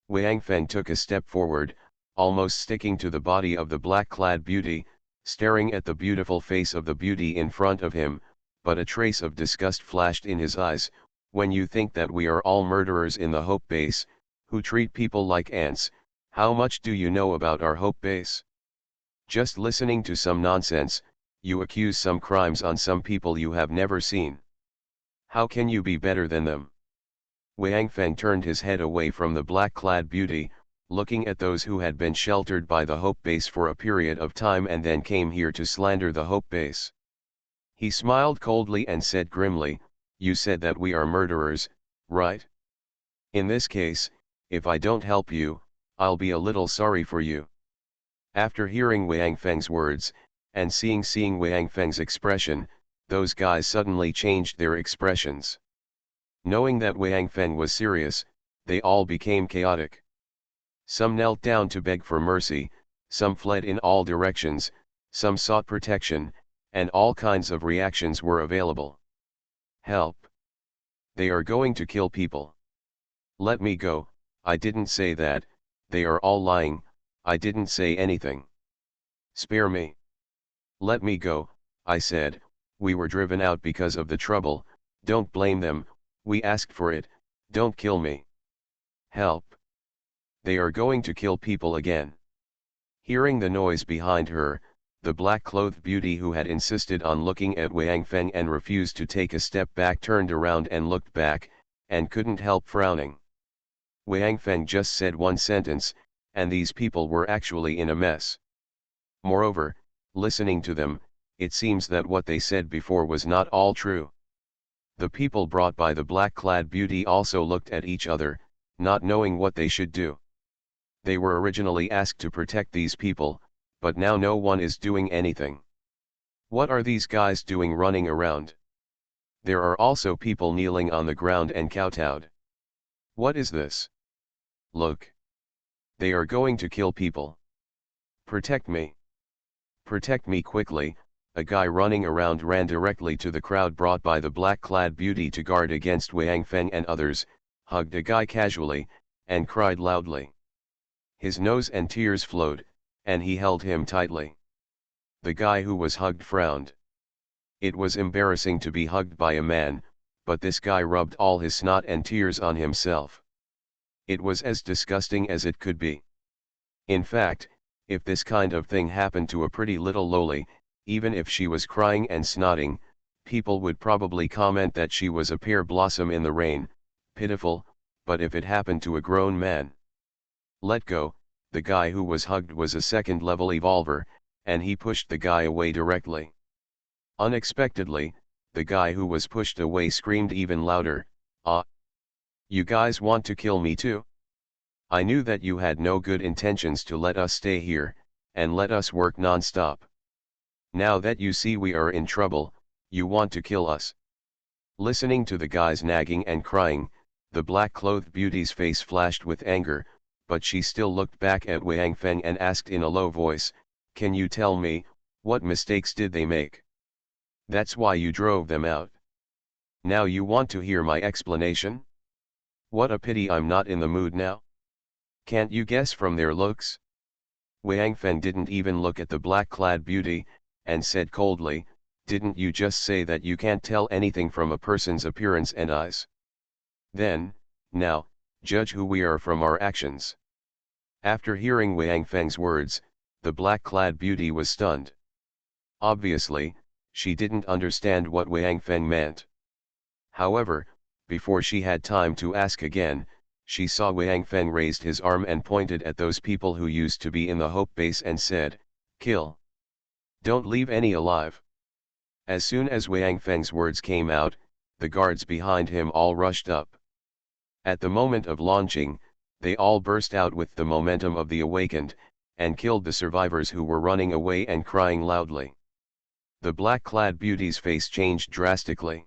Wang Feng took a step forward, almost sticking to the body of the black-clad beauty, staring at the beautiful face of the beauty in front of him, but a trace of disgust flashed in his eyes. "When you think that we are all murderers in the Hope base, who treat people like ants, how much do you know about our Hope base? Just listening to some nonsense, you accuse some crimes on some people you have never seen. How can you be better than them?" Wang Feng turned his head away from the black-clad beauty, looking at those who had been sheltered by the Hope base for a period of time and then came here to slander the Hope base. He smiled coldly and said grimly, "You said that we are murderers, right? In this case, if I don't help you, I'll be a little sorry for you." After hearing Wang Feng's words, and seeing Wang Feng's expression, those guys suddenly changed their expressions. Knowing that Wang Feng was serious, they all became chaotic. Some knelt down to beg for mercy, some fled in all directions, some sought protection, and all kinds of reactions were available. Help! They are going to kill people. Let me go, I didn't say that, they are all lying, I didn't say anything. Spare me. Let me go, I said, we were driven out because of the trouble, don't blame them, we asked for it, don't kill me. Help! They are going to kill people again. Hearing the noise behind her, the black-clothed beauty who had insisted on looking at Wang Feng and refused to take a step back turned around and looked back, and couldn't help frowning. Wang Feng just said one sentence, and these people were actually in a mess. Moreover, listening to them, it seems that what they said before was not all true. The people brought by the black-clad beauty also looked at each other, not knowing what they should do. They were originally asked to protect these people, but now no one is doing anything. What are these guys doing running around? There are also people kneeling on the ground and kowtowed. What is this? Look. They are going to kill people. Protect me. Protect me quickly. A guy running around ran directly to the crowd brought by the black-clad beauty to guard against Wang Feng and others, hugged a guy casually, and cried loudly. His nose and tears flowed, and he held him tightly. The guy who was hugged frowned. It was embarrassing to be hugged by a man, but this guy rubbed all his snot and tears on himself. It was as disgusting as it could be. In fact, if this kind of thing happened to a pretty little loli, even if she was crying and snotting, people would probably comment that she was a pear blossom in the rain, pitiful, but if it happened to a grown man. Let go, the guy who was hugged was a second-level evolver, and he pushed the guy away directly. Unexpectedly, the guy who was pushed away screamed even louder, "Ah! You guys want to kill me too? I knew that you had no good intentions to let us stay here, and let us work non-stop. Now that you see we are in trouble, you want to kill us." Listening to the guys nagging and crying, the black-clothed beauty's face flashed with anger, but she still looked back at Wang Feng and asked in a low voice, "Can you tell me, what mistakes did they make? That's why you drove them out. Now you want to hear my explanation? What a pity I'm not in the mood now. Can't you guess from their looks?" Wang Feng didn't even look at the black-clad beauty, and said coldly, "Didn't you just say that you can't tell anything from a person's appearance and eyes? Then, now, judge who we are from our actions." After hearing Wang Feng's words, the black-clad beauty was stunned. Obviously, she didn't understand what Wang Feng meant. However, before she had time to ask again, she saw Wang Feng raised his arm and pointed at those people who used to be in the Hope Base and said, "Kill. Don't leave any alive." As soon as Wang Feng's words came out, the guards behind him all rushed up. At the moment of launching, they all burst out with the momentum of the awakened, and killed the survivors who were running away and crying loudly. The black-clad beauty's face changed drastically.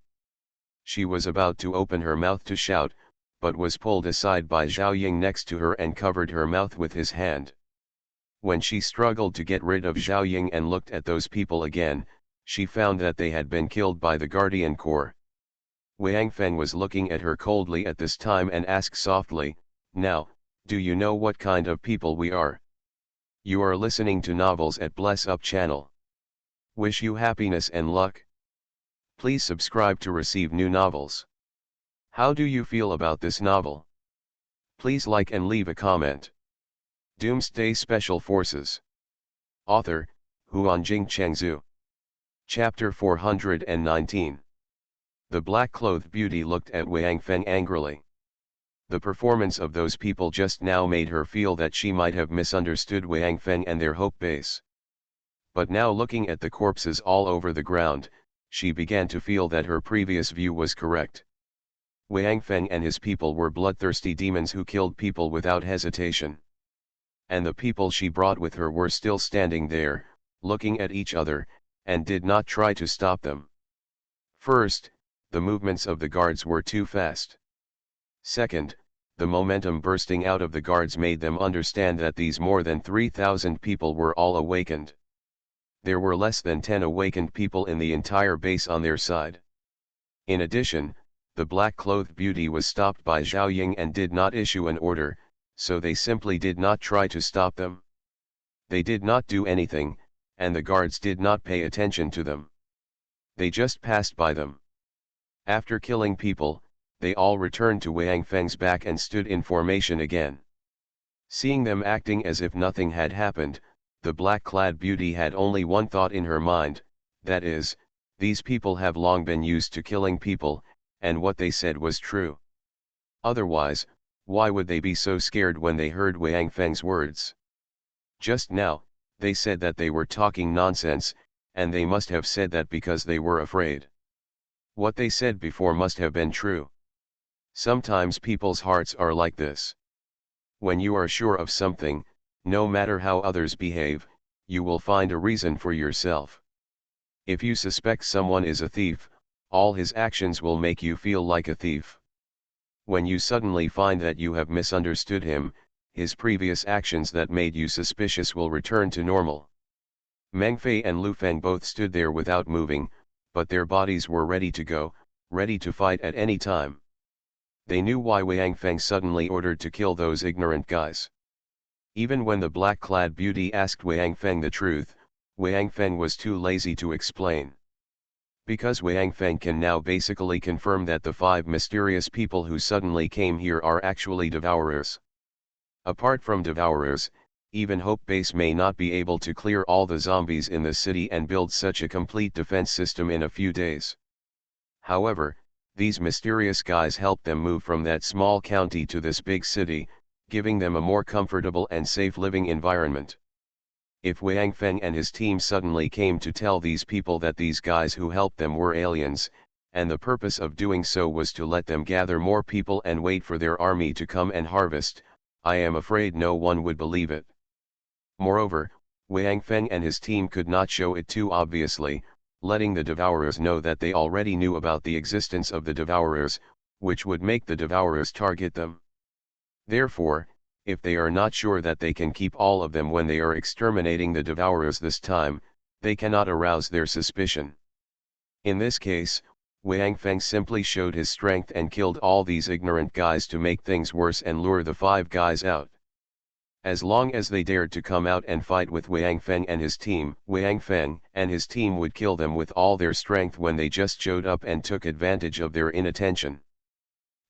She was about to open her mouth to shout, but was pulled aside by Zhao Ying next to her and covered her mouth with his hand. When she struggled to get rid of Zhao Ying and looked at those people again, she found that they had been killed by the Guardian Corps. Wang Feng was looking at her coldly at this time and asked softly, "Now, do you know what kind of people we are?" You are listening to Novels at Bless Up channel. Wish you happiness and luck. Please subscribe to receive new novels. How do you feel about this novel? Please like and leave a comment. Doomsday Special Forces. Author, Huanjing Chengzhu. Chapter 419. The black-clothed beauty looked at Wang Feng angrily. The performance of those people just now made her feel that she might have misunderstood Wang Feng and their Hope Base. But now looking at the corpses all over the ground, she began to feel that her previous view was correct. Wang Feng and his people were bloodthirsty demons who killed people without hesitation. And the people she brought with her were still standing there, looking at each other, and did not try to stop them. First, the movements of the guards were too fast. Second, the momentum bursting out of the guards made them understand that these more than 3,000 people were all awakened. There were less than 10 awakened people in the entire base on their side. In addition, the black-clothed beauty was stopped by Zhao Ying and did not issue an order, so they simply did not try to stop them. They did not do anything, and the guards did not pay attention to them. They just passed by them. After killing people, they all returned to Wang Feng's back and stood in formation again. Seeing them acting as if nothing had happened, the black-clad beauty had only one thought in her mind, that is, these people have long been used to killing people, and what they said was true. Otherwise, why would they be so scared when they heard Wang Feng's words? Just now, they said that they were talking nonsense, and they must have said that because they were afraid. What they said before must have been true. Sometimes people's hearts are like this. When you are sure of something, no matter how others behave, you will find a reason for yourself. If you suspect someone is a thief, all his actions will make you feel like a thief. When you suddenly find that you have misunderstood him, his previous actions that made you suspicious will return to normal. Meng Fei and Lu Feng both stood there without moving, but their bodies were ready to go, ready to fight at any time. They knew why Wang Feng suddenly ordered to kill those ignorant guys. Even when the black-clad beauty asked Wang Feng the truth, Wang Feng was too lazy to explain. Because Wang Feng can now basically confirm that the 5 mysterious people who suddenly came here are actually devourers. Apart from devourers, even Hope Base may not be able to clear all the zombies in the city and build such a complete defense system in a few days. However, these mysterious guys helped them move from that small county to this big city, giving them a more comfortable and safe living environment. If Wang Feng and his team suddenly came to tell these people that these guys who helped them were aliens, and the purpose of doing so was to let them gather more people and wait for their army to come and harvest, I am afraid no one would believe it. Moreover, Wang Feng and his team could not show it too obviously, letting the devourers know that they already knew about the existence of the devourers, which would make the devourers target them. Therefore, if they are not sure that they can keep all of them when they are exterminating the devourers this time, they cannot arouse their suspicion. In this case, Wang Feng simply showed his strength and killed all these ignorant guys to make things worse and lure the 5 guys out. As long as they dared to come out and fight with Wang Feng and his team, Wang Feng and his team would kill them with all their strength when they just showed up and took advantage of their inattention.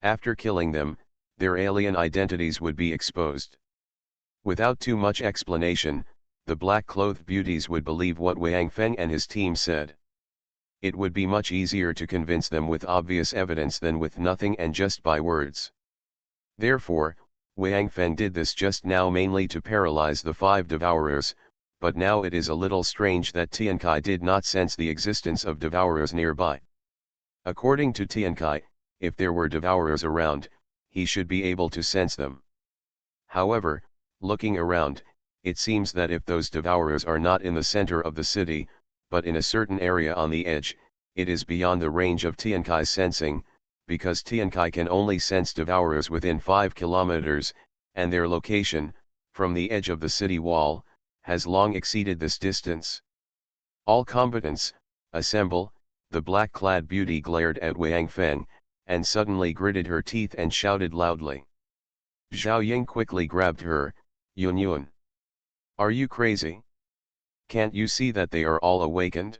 After killing them, their alien identities would be exposed. Without too much explanation, the black-clothed beauties would believe what Wang Feng and his team said. It would be much easier to convince them with obvious evidence than with nothing and just by words. Therefore, Wang Feng did this just now mainly to paralyze the 5 devourers, but now it is a little strange that Tiankai did not sense the existence of devourers nearby. According to Tiankai, if there were devourers around, he should be able to sense them. However, looking around, it seems that if those devourers are not in the center of the city, but in a certain area on the edge, it is beyond the range of Tiankai's sensing, because Tiankai can only sense devourers within 5 kilometers, and their location, from the edge of the city wall, has long exceeded this distance. All combatants, assemble, the black-clad beauty glared at Wang Feng, and suddenly gritted her teeth and shouted loudly. Zhao Ying quickly grabbed her, Yun Yun. Are you crazy? Can't you see that they are all awakened?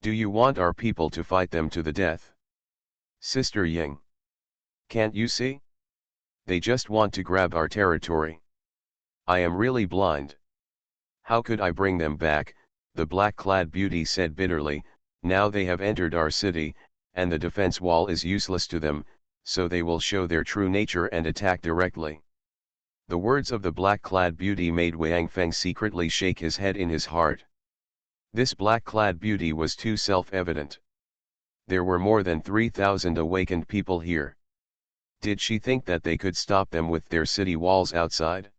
Do you want our people to fight them to the death? Sister Ying. Can't you see? They just want to grab our territory. I am really blind. How could I bring them back? The black-clad beauty said bitterly. Now they have entered our city, and the defense wall is useless to them, so they will show their true nature and attack directly. The words of the black-clad beauty made Wang Feng secretly shake his head in his heart. This black-clad beauty was too self-evident. There were more than 3,000 awakened people here. Did she think that they could stop them with their city walls outside?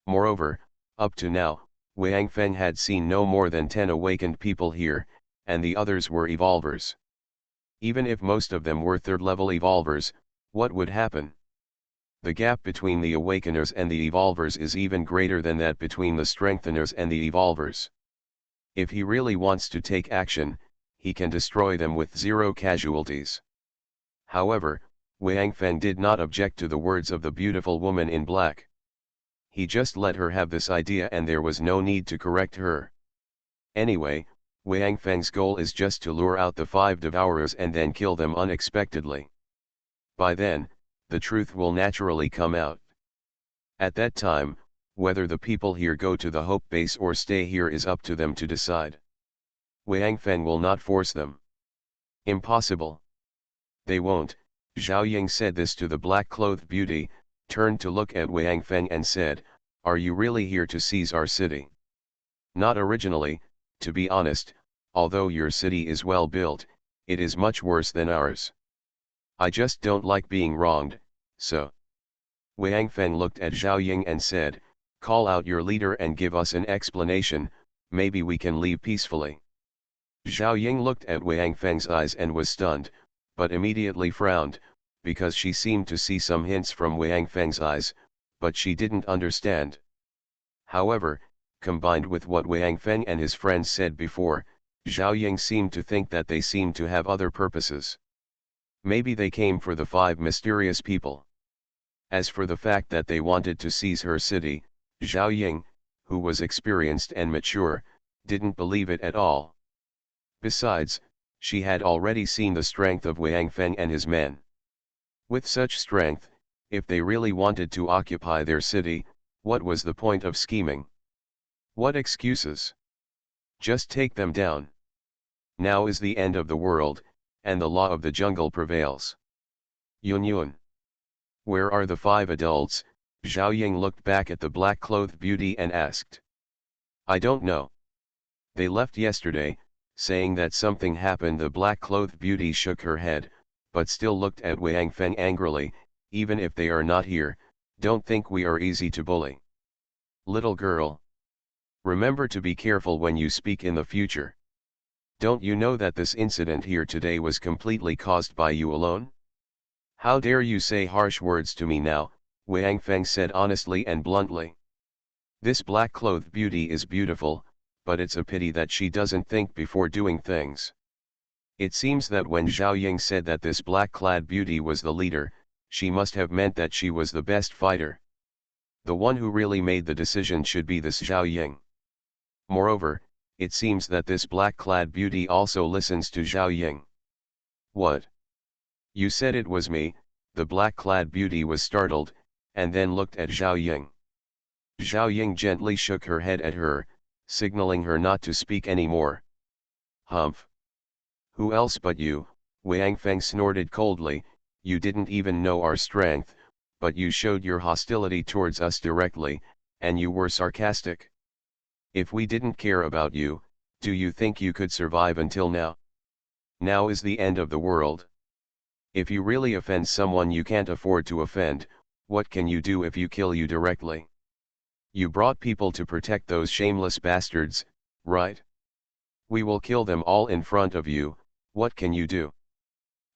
Moreover, up to now, Wang Feng had seen no more than 10 awakened people here, and the others were evolvers. Even if most of them were third-level evolvers, what would happen? The gap between the awakeners and the evolvers is even greater than that between the strengtheners and the evolvers. If he really wants to take action, he can destroy them with 0 casualties. However, Wang Feng did not object to the words of the beautiful woman in black. He just let her have this idea and there was no need to correct her. Anyway, Wang Feng's goal is just to lure out the 5 devourers and then kill them unexpectedly. By then, the truth will naturally come out. At that time, whether the people here go to the Hope Base or stay here is up to them to decide. Wang Feng will not force them. Impossible. They won't. Zhao Ying said this to the black-clothed beauty, turned to look at Wang Feng and said, "Are you really here to seize our city?" "Not originally, to be honest, although your city is well built, it is much worse than ours. I just don't like being wronged, so." Wang Feng looked at Zhao Ying and said, "Call out your leader and give us an explanation, maybe we can leave peacefully." Zhao Ying looked at Wang Feng's eyes and was stunned, but immediately frowned, because she seemed to see some hints from Wang Feng's eyes, but she didn't understand. However, combined with what Wang Feng and his friends said before, Zhao Ying seemed to think that they seemed to have other purposes. Maybe they came for the 5 mysterious people. As for the fact that they wanted to seize her city, Zhao Ying, who was experienced and mature, didn't believe it at all. Besides, she had already seen the strength of Wang Feng and his men. With such strength, if they really wanted to occupy their city, what was the point of scheming? What excuses? Just take them down. Now is the end of the world, and the law of the jungle prevails. Yun Yun. Where are the 5 adults? Zhao Ying looked back at the black-clothed beauty and asked. "I don't know. They left yesterday," saying that something happened. The black-clothed beauty shook her head, but still looked at Wang Feng angrily. "Even if they are not here, don't think we are easy to bully. Little girl. Remember to be careful when you speak in the future. Don't you know that this incident here today was completely caused by you alone? How dare you say harsh words to me now?" Wang Feng said honestly and bluntly. "This black-clothed beauty is beautiful, but it's a pity that she doesn't think before doing things." It seems that when Zhao Ying said that this black-clad beauty was the leader, she must have meant that she was the best fighter. The one who really made the decision should be this Zhao Ying. Moreover, it seems that this black-clad beauty also listens to Zhao Ying. "What? You said it was me?" The black-clad beauty was startled, and then looked at Zhao Ying. Zhao Ying gently shook her head at her, signaling her not to speak anymore. "Humph! Who else but you?" Wang Feng snorted coldly. "You didn't even know our strength, but you showed your hostility towards us directly, and you were sarcastic. If we didn't care about you, do you think you could survive until now? Now is the end of the world. If you really offend someone you can't afford to offend, what can you do if you kill you directly? You brought people to protect those shameless bastards, right? We will kill them all in front of you. What can you do?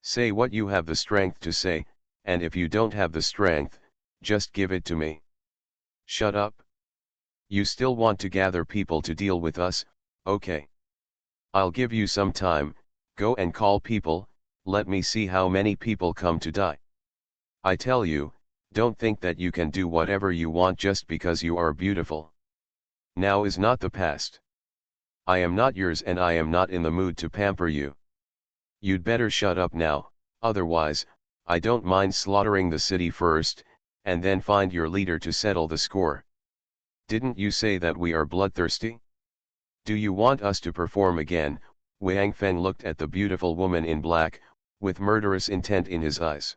Say what you have the strength to say, and if you don't have the strength, just give it to me. Shut up. You still want to gather people to deal with us? Okay. I'll give you some time. Go and call people. Let me see how many people come to die. I tell you, don't think that you can do whatever you want just because you are beautiful. Now is not the past. I am not yours and I am not in the mood to pamper you. You'd better shut up now, otherwise, I don't mind slaughtering the city first, and then find your leader to settle the score. Didn't you say that we are bloodthirsty? Do you want us to perform again?" Wang Feng looked at the beautiful woman in black, with murderous intent in his eyes.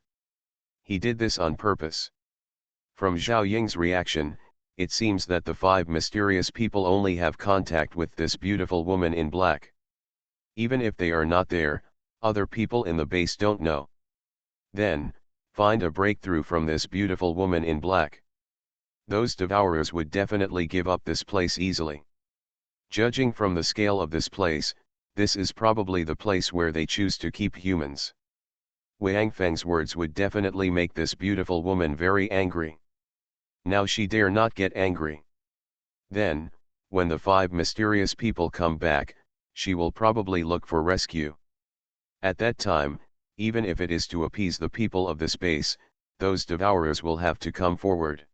He did this on purpose. From Zhao Ying's reaction, it seems that the 5 mysterious people only have contact with this beautiful woman in black. Even if they are not there, other people in the base don't know. Then, find a breakthrough from this beautiful woman in black. Those devourers would definitely give up this place easily. Judging from the scale of this place, this is probably the place where they choose to keep humans. Wang Feng's words would definitely make this beautiful woman very angry. Now she dare not get angry. Then, when the 5 mysterious people come back, she will probably look for rescue. At that time, even if it is to appease the people of the space, those devourers will have to come forward.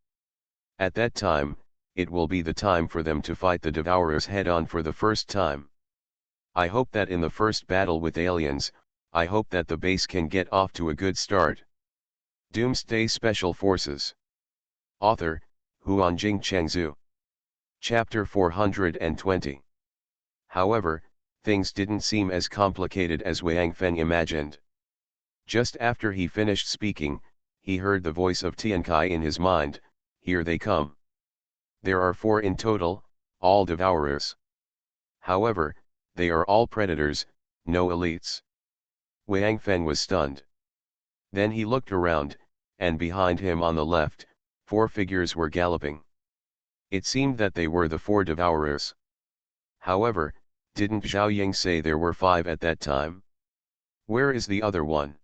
At that time, it will be the time for them to fight the devourers head-on for the first time. I hope that in the first battle with aliens, I hope that the base can get off to a good start. Doomsday Special Forces. Author, Huanjing Chengzhu. Chapter 420. However, things didn't seem as complicated as Wang Feng imagined. Just after he finished speaking, he heard the voice of Tiankai in his mind. Here they come. There are 4 in total, all devourers. However, they are all predators, no elites. Wang Feng was stunned. Then he looked around, and behind him on the left, 4 figures were galloping. It seemed that they were the 4 devourers. However, didn't Zhao Ying say there were 5 at that time? Where is the other one?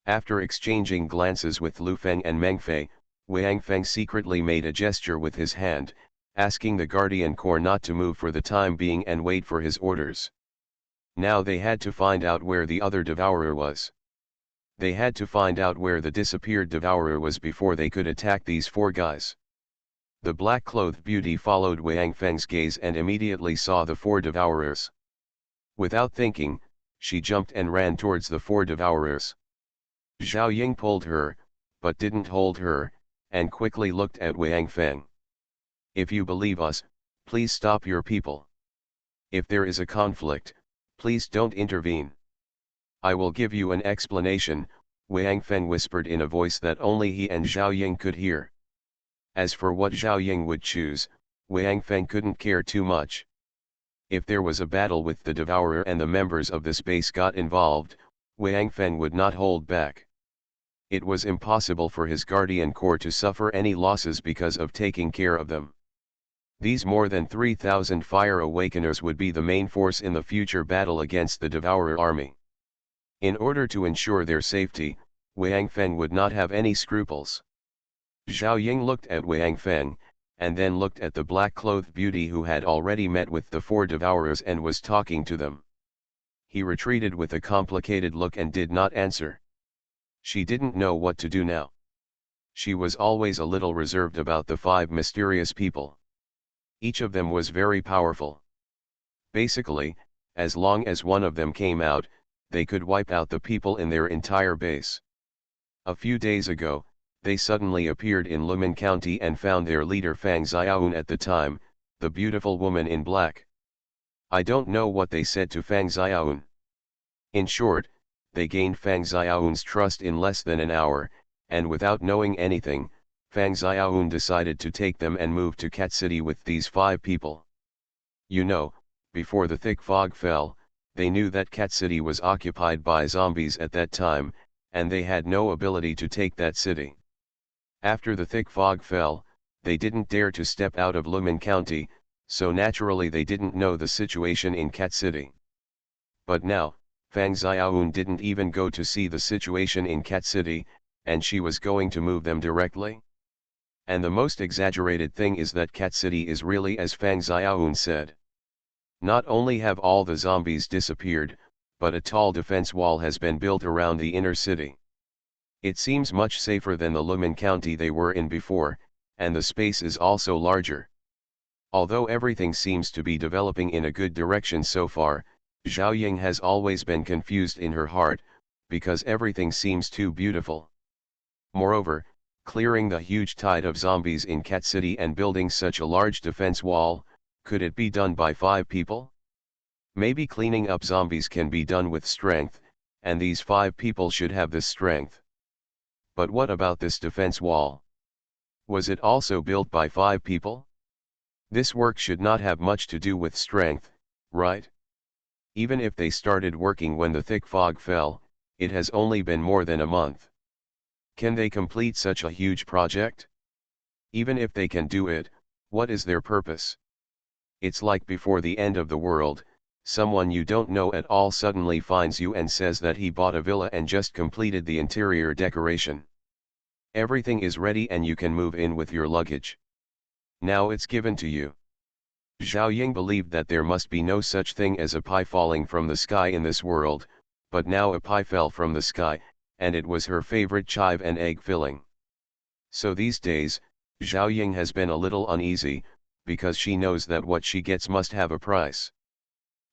After exchanging glances with Lu Feng and Meng Fei, Wang Feng secretly made a gesture with his hand, asking the Guardian Corps not to move for the time being and wait for his orders. Now they had to find out where the other devourer was. They had to find out where the disappeared devourer was before they could attack these 4 guys. The black-clothed beauty followed Wang Feng's gaze and immediately saw the 4 devourers. Without thinking, she jumped and ran towards the 4 devourers. Zhao Ying pulled her, but didn't hold her, and quickly looked at Wang Feng. If you believe us, please stop your people. If there is a conflict, please don't intervene. I will give you an explanation, Wang Feng whispered in a voice that only he and Zhao Ying could hear. As for what Zhao Ying would choose, Wang Feng couldn't care too much. If there was a battle with the devourer and the members of the space got involved, Wang Feng would not hold back. It was impossible for his Guardian Corps to suffer any losses because of taking care of them. These more than 3,000 Fire Awakeners would be the main force in the future battle against the Devourer army. In order to ensure their safety, Wang Feng would not have any scruples. Zhao Ying looked at Wang Feng, and then looked at the black-clothed beauty who had already met with the 4 devourers and was talking to them. He retreated with a complicated look and did not answer. She didn't know what to do now. She was always a little reserved about the 5 mysterious people. Each of them was very powerful. Basically, as long as one of them came out, they could wipe out the people in their entire base. A few days ago, they suddenly appeared in Lumen County and found their leader Fang Xiaoun at the time, the beautiful woman in black. I don't know what they said to Fang Xiaoun. In short, they gained Fang Xiaoun's trust in less than an hour, and without knowing anything, Fang Xiaoun decided to take them and move to Cat City with these 5 people. You know, before the thick fog fell, they knew that Cat City was occupied by zombies at that time, and they had no ability to take that city. After the thick fog fell, they didn't dare to step out of Lumen County, so naturally they didn't know the situation in Cat City. But now, Fang Xiaoun didn't even go to see the situation in Cat City, and she was going to move them directly? And the most exaggerated thing is that Cat City is really as Fang Xiaoun said. Not only have all the zombies disappeared, but a tall defense wall has been built around the inner city. It seems much safer than the Lumen County they were in before, and the space is also larger. Although everything seems to be developing in a good direction so far, Zhao Ying has always been confused in her heart, because everything seems too beautiful. Moreover, clearing the huge tide of zombies in Cat City and building such a large defense wall, could it be done by 5 people? Maybe cleaning up zombies can be done with strength, and these 5 people should have this strength. But what about this defense wall? Was it also built by 5 people? This work should not have much to do with strength, right? Even if they started working when the thick fog fell, it has only been more than a month. Can they complete such a huge project? Even if they can do it, what is their purpose? It's like before the end of the world, someone you don't know at all suddenly finds you and says that he bought a villa and just completed the interior decoration. Everything is ready and you can move in with your luggage. Now it's given to you. Zhao Ying believed that there must be no such thing as a pie falling from the sky in this world, but now a pie fell from the sky, and it was her favorite chive and egg filling. So these days, Zhao Ying has been a little uneasy, because she knows that what she gets must have a price.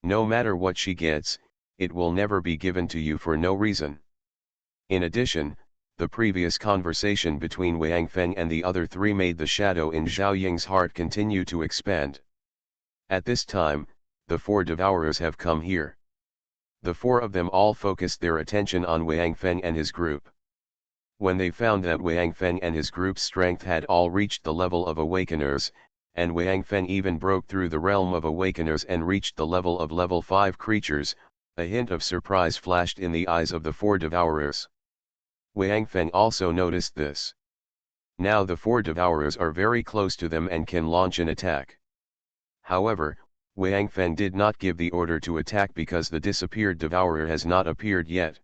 No matter what she gets, it will never be given to you for no reason. In addition, the previous conversation between Wang Feng and the other three made the shadow in Zhao Ying's heart continue to expand. At this time, the four devourers have come here. The four of them all focused their attention on Wang Feng and his group. When they found that Wang Feng and his group's strength had all reached the level of awakeners, and Wang Feng even broke through the realm of awakeners and reached the level of level 5 creatures, a hint of surprise flashed in the eyes of the four devourers. Wang Feng also noticed this. Now the four devourers are very close to them and can launch an attack. However, Wang Feng did not give the order to attack because the disappeared devourer has not appeared yet.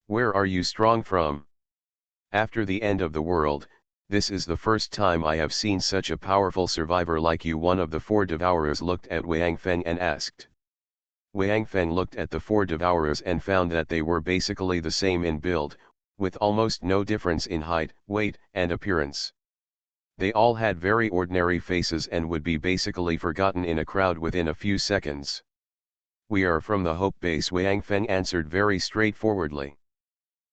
Where are you strong from? After the end of the world, this is the first time I have seen such a powerful survivor like you. One of the four devourers looked at Wang Feng and asked. Wang Feng looked at the four devourers and found that they were basically the same in build, with almost no difference in height, weight, and appearance. They all had very ordinary faces and would be basically forgotten in a crowd within a few seconds. We are from the Hope Base, Wang Feng answered very straightforwardly.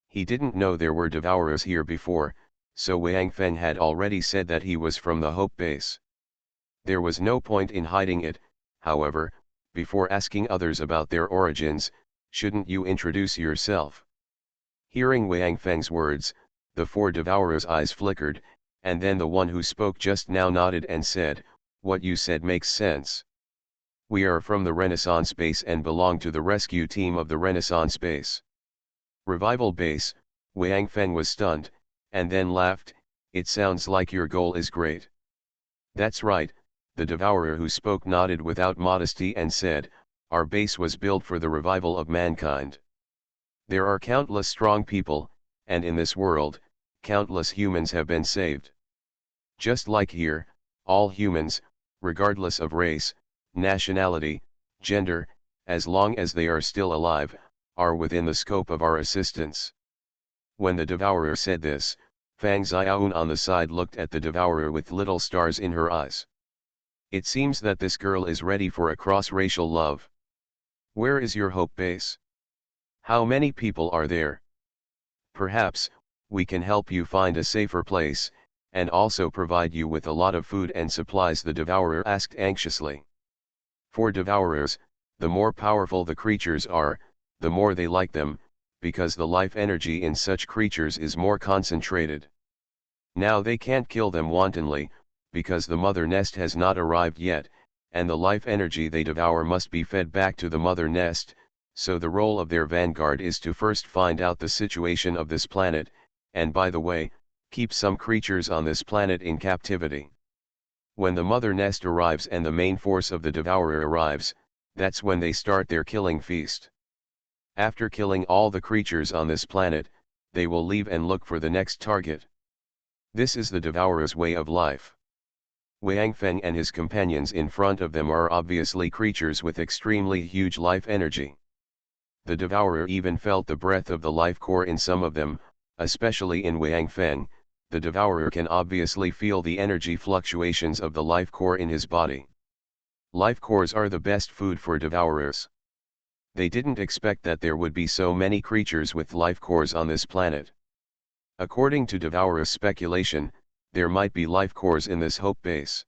He didn't know there were devourers here before, so Wang Feng had already said that he was from the Hope Base. There was no point in hiding it, however. Before asking others about their origins, shouldn't you introduce yourself? Hearing Wang Feng's words, the four devourers' eyes flickered, and then the one who spoke just now nodded and said, "What you said makes sense. We are from the Renaissance Base and belong to the rescue team of the Renaissance Base." Revival Base. Wang Feng was stunned, and then laughed. "It sounds like your goal is great." "That's right," the devourer who spoke nodded without modesty and said, "Our base was built for the revival of mankind. There are countless strong people, and in this world, countless humans have been saved. Just like here, all humans, regardless of race, nationality, gender, as long as they are still alive, are within the scope of our assistance." When the devourer said this, Fang Xiaoun on the side looked at the devourer with little stars in her eyes. It seems that this girl is ready for a cross-racial love. Where is your Hope Base? How many people are there? Perhaps, we can help you find a safer place, and also provide you with a lot of food and supplies, the devourer asked anxiously. For devourers, the more powerful the creatures are, the more they like them, because the life energy in such creatures is more concentrated. Now they can't kill them wantonly, because the mother nest has not arrived yet, and the life energy they devour must be fed back to the mother nest, so the role of their vanguard is to first find out the situation of this planet, and by the way, keep some creatures on this planet in captivity. When the mother nest arrives and the main force of the devourer arrives, that's when they start their killing feast. After killing all the creatures on this planet, they will leave and look for the next target. This is the devourer's way of life. Wang Feng and his companions in front of them are obviously creatures with extremely huge life energy. The devourer even felt the breath of the life core in some of them, especially in Wang Feng. The devourer can obviously feel the energy fluctuations of the life core in his body. Life cores are the best food for devourers. They didn't expect that there would be so many creatures with life cores on this planet. According to devourer's speculation, there might be life cores in this Hope Base.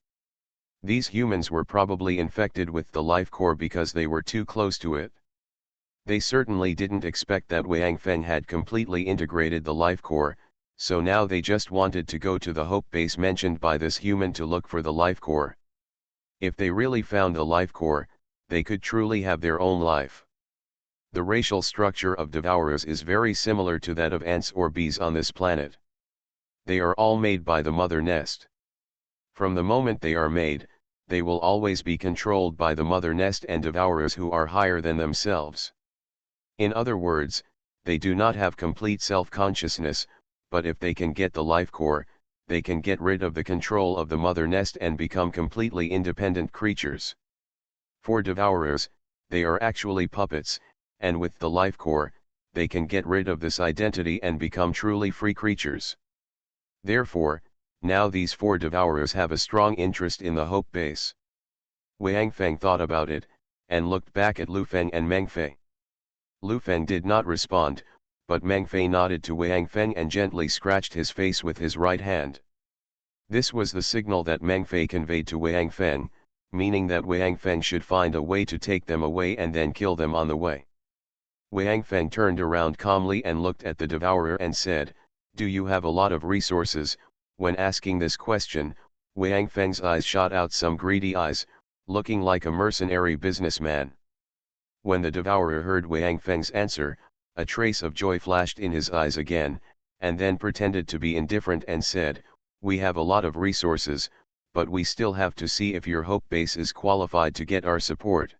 These humans were probably infected with the life core because they were too close to it. They certainly didn't expect that Wang Feng had completely integrated the life core, so now they just wanted to go to the Hope Base mentioned by this human to look for the life core. If they really found the life core, they could truly have their own life. The racial structure of devourers is very similar to that of ants or bees on this planet. They are all made by the mother nest. From the moment they are made, they will always be controlled by the mother nest and devourers who are higher than themselves. In other words, they do not have complete self-consciousness, but if they can get the life core, they can get rid of the control of the mother nest and become completely independent creatures. For devourers, they are actually puppets, and with the life core, they can get rid of this identity and become truly free creatures. Therefore, now these four devourers have a strong interest in the hope base. Wang Feng thought about it, and looked back at Lu Feng and Meng Fei. Lu Feng did not respond, but Meng Fei nodded to Wang Feng and gently scratched his face with his right hand. This was the signal that Meng Fei conveyed to Wang Feng, meaning that Wang Feng should find a way to take them away and then kill them on the way. Wang Feng turned around calmly and looked at the devourer and said, "Do you have a lot of resources?" When asking this question, Wang Feng's eyes shot out some greedy eyes, looking like a mercenary businessman. When the devourer heard Wang Feng's answer, a trace of joy flashed in his eyes again, and then pretended to be indifferent and said, "We have a lot of resources, but we still have to see if your hope base is qualified to get our support."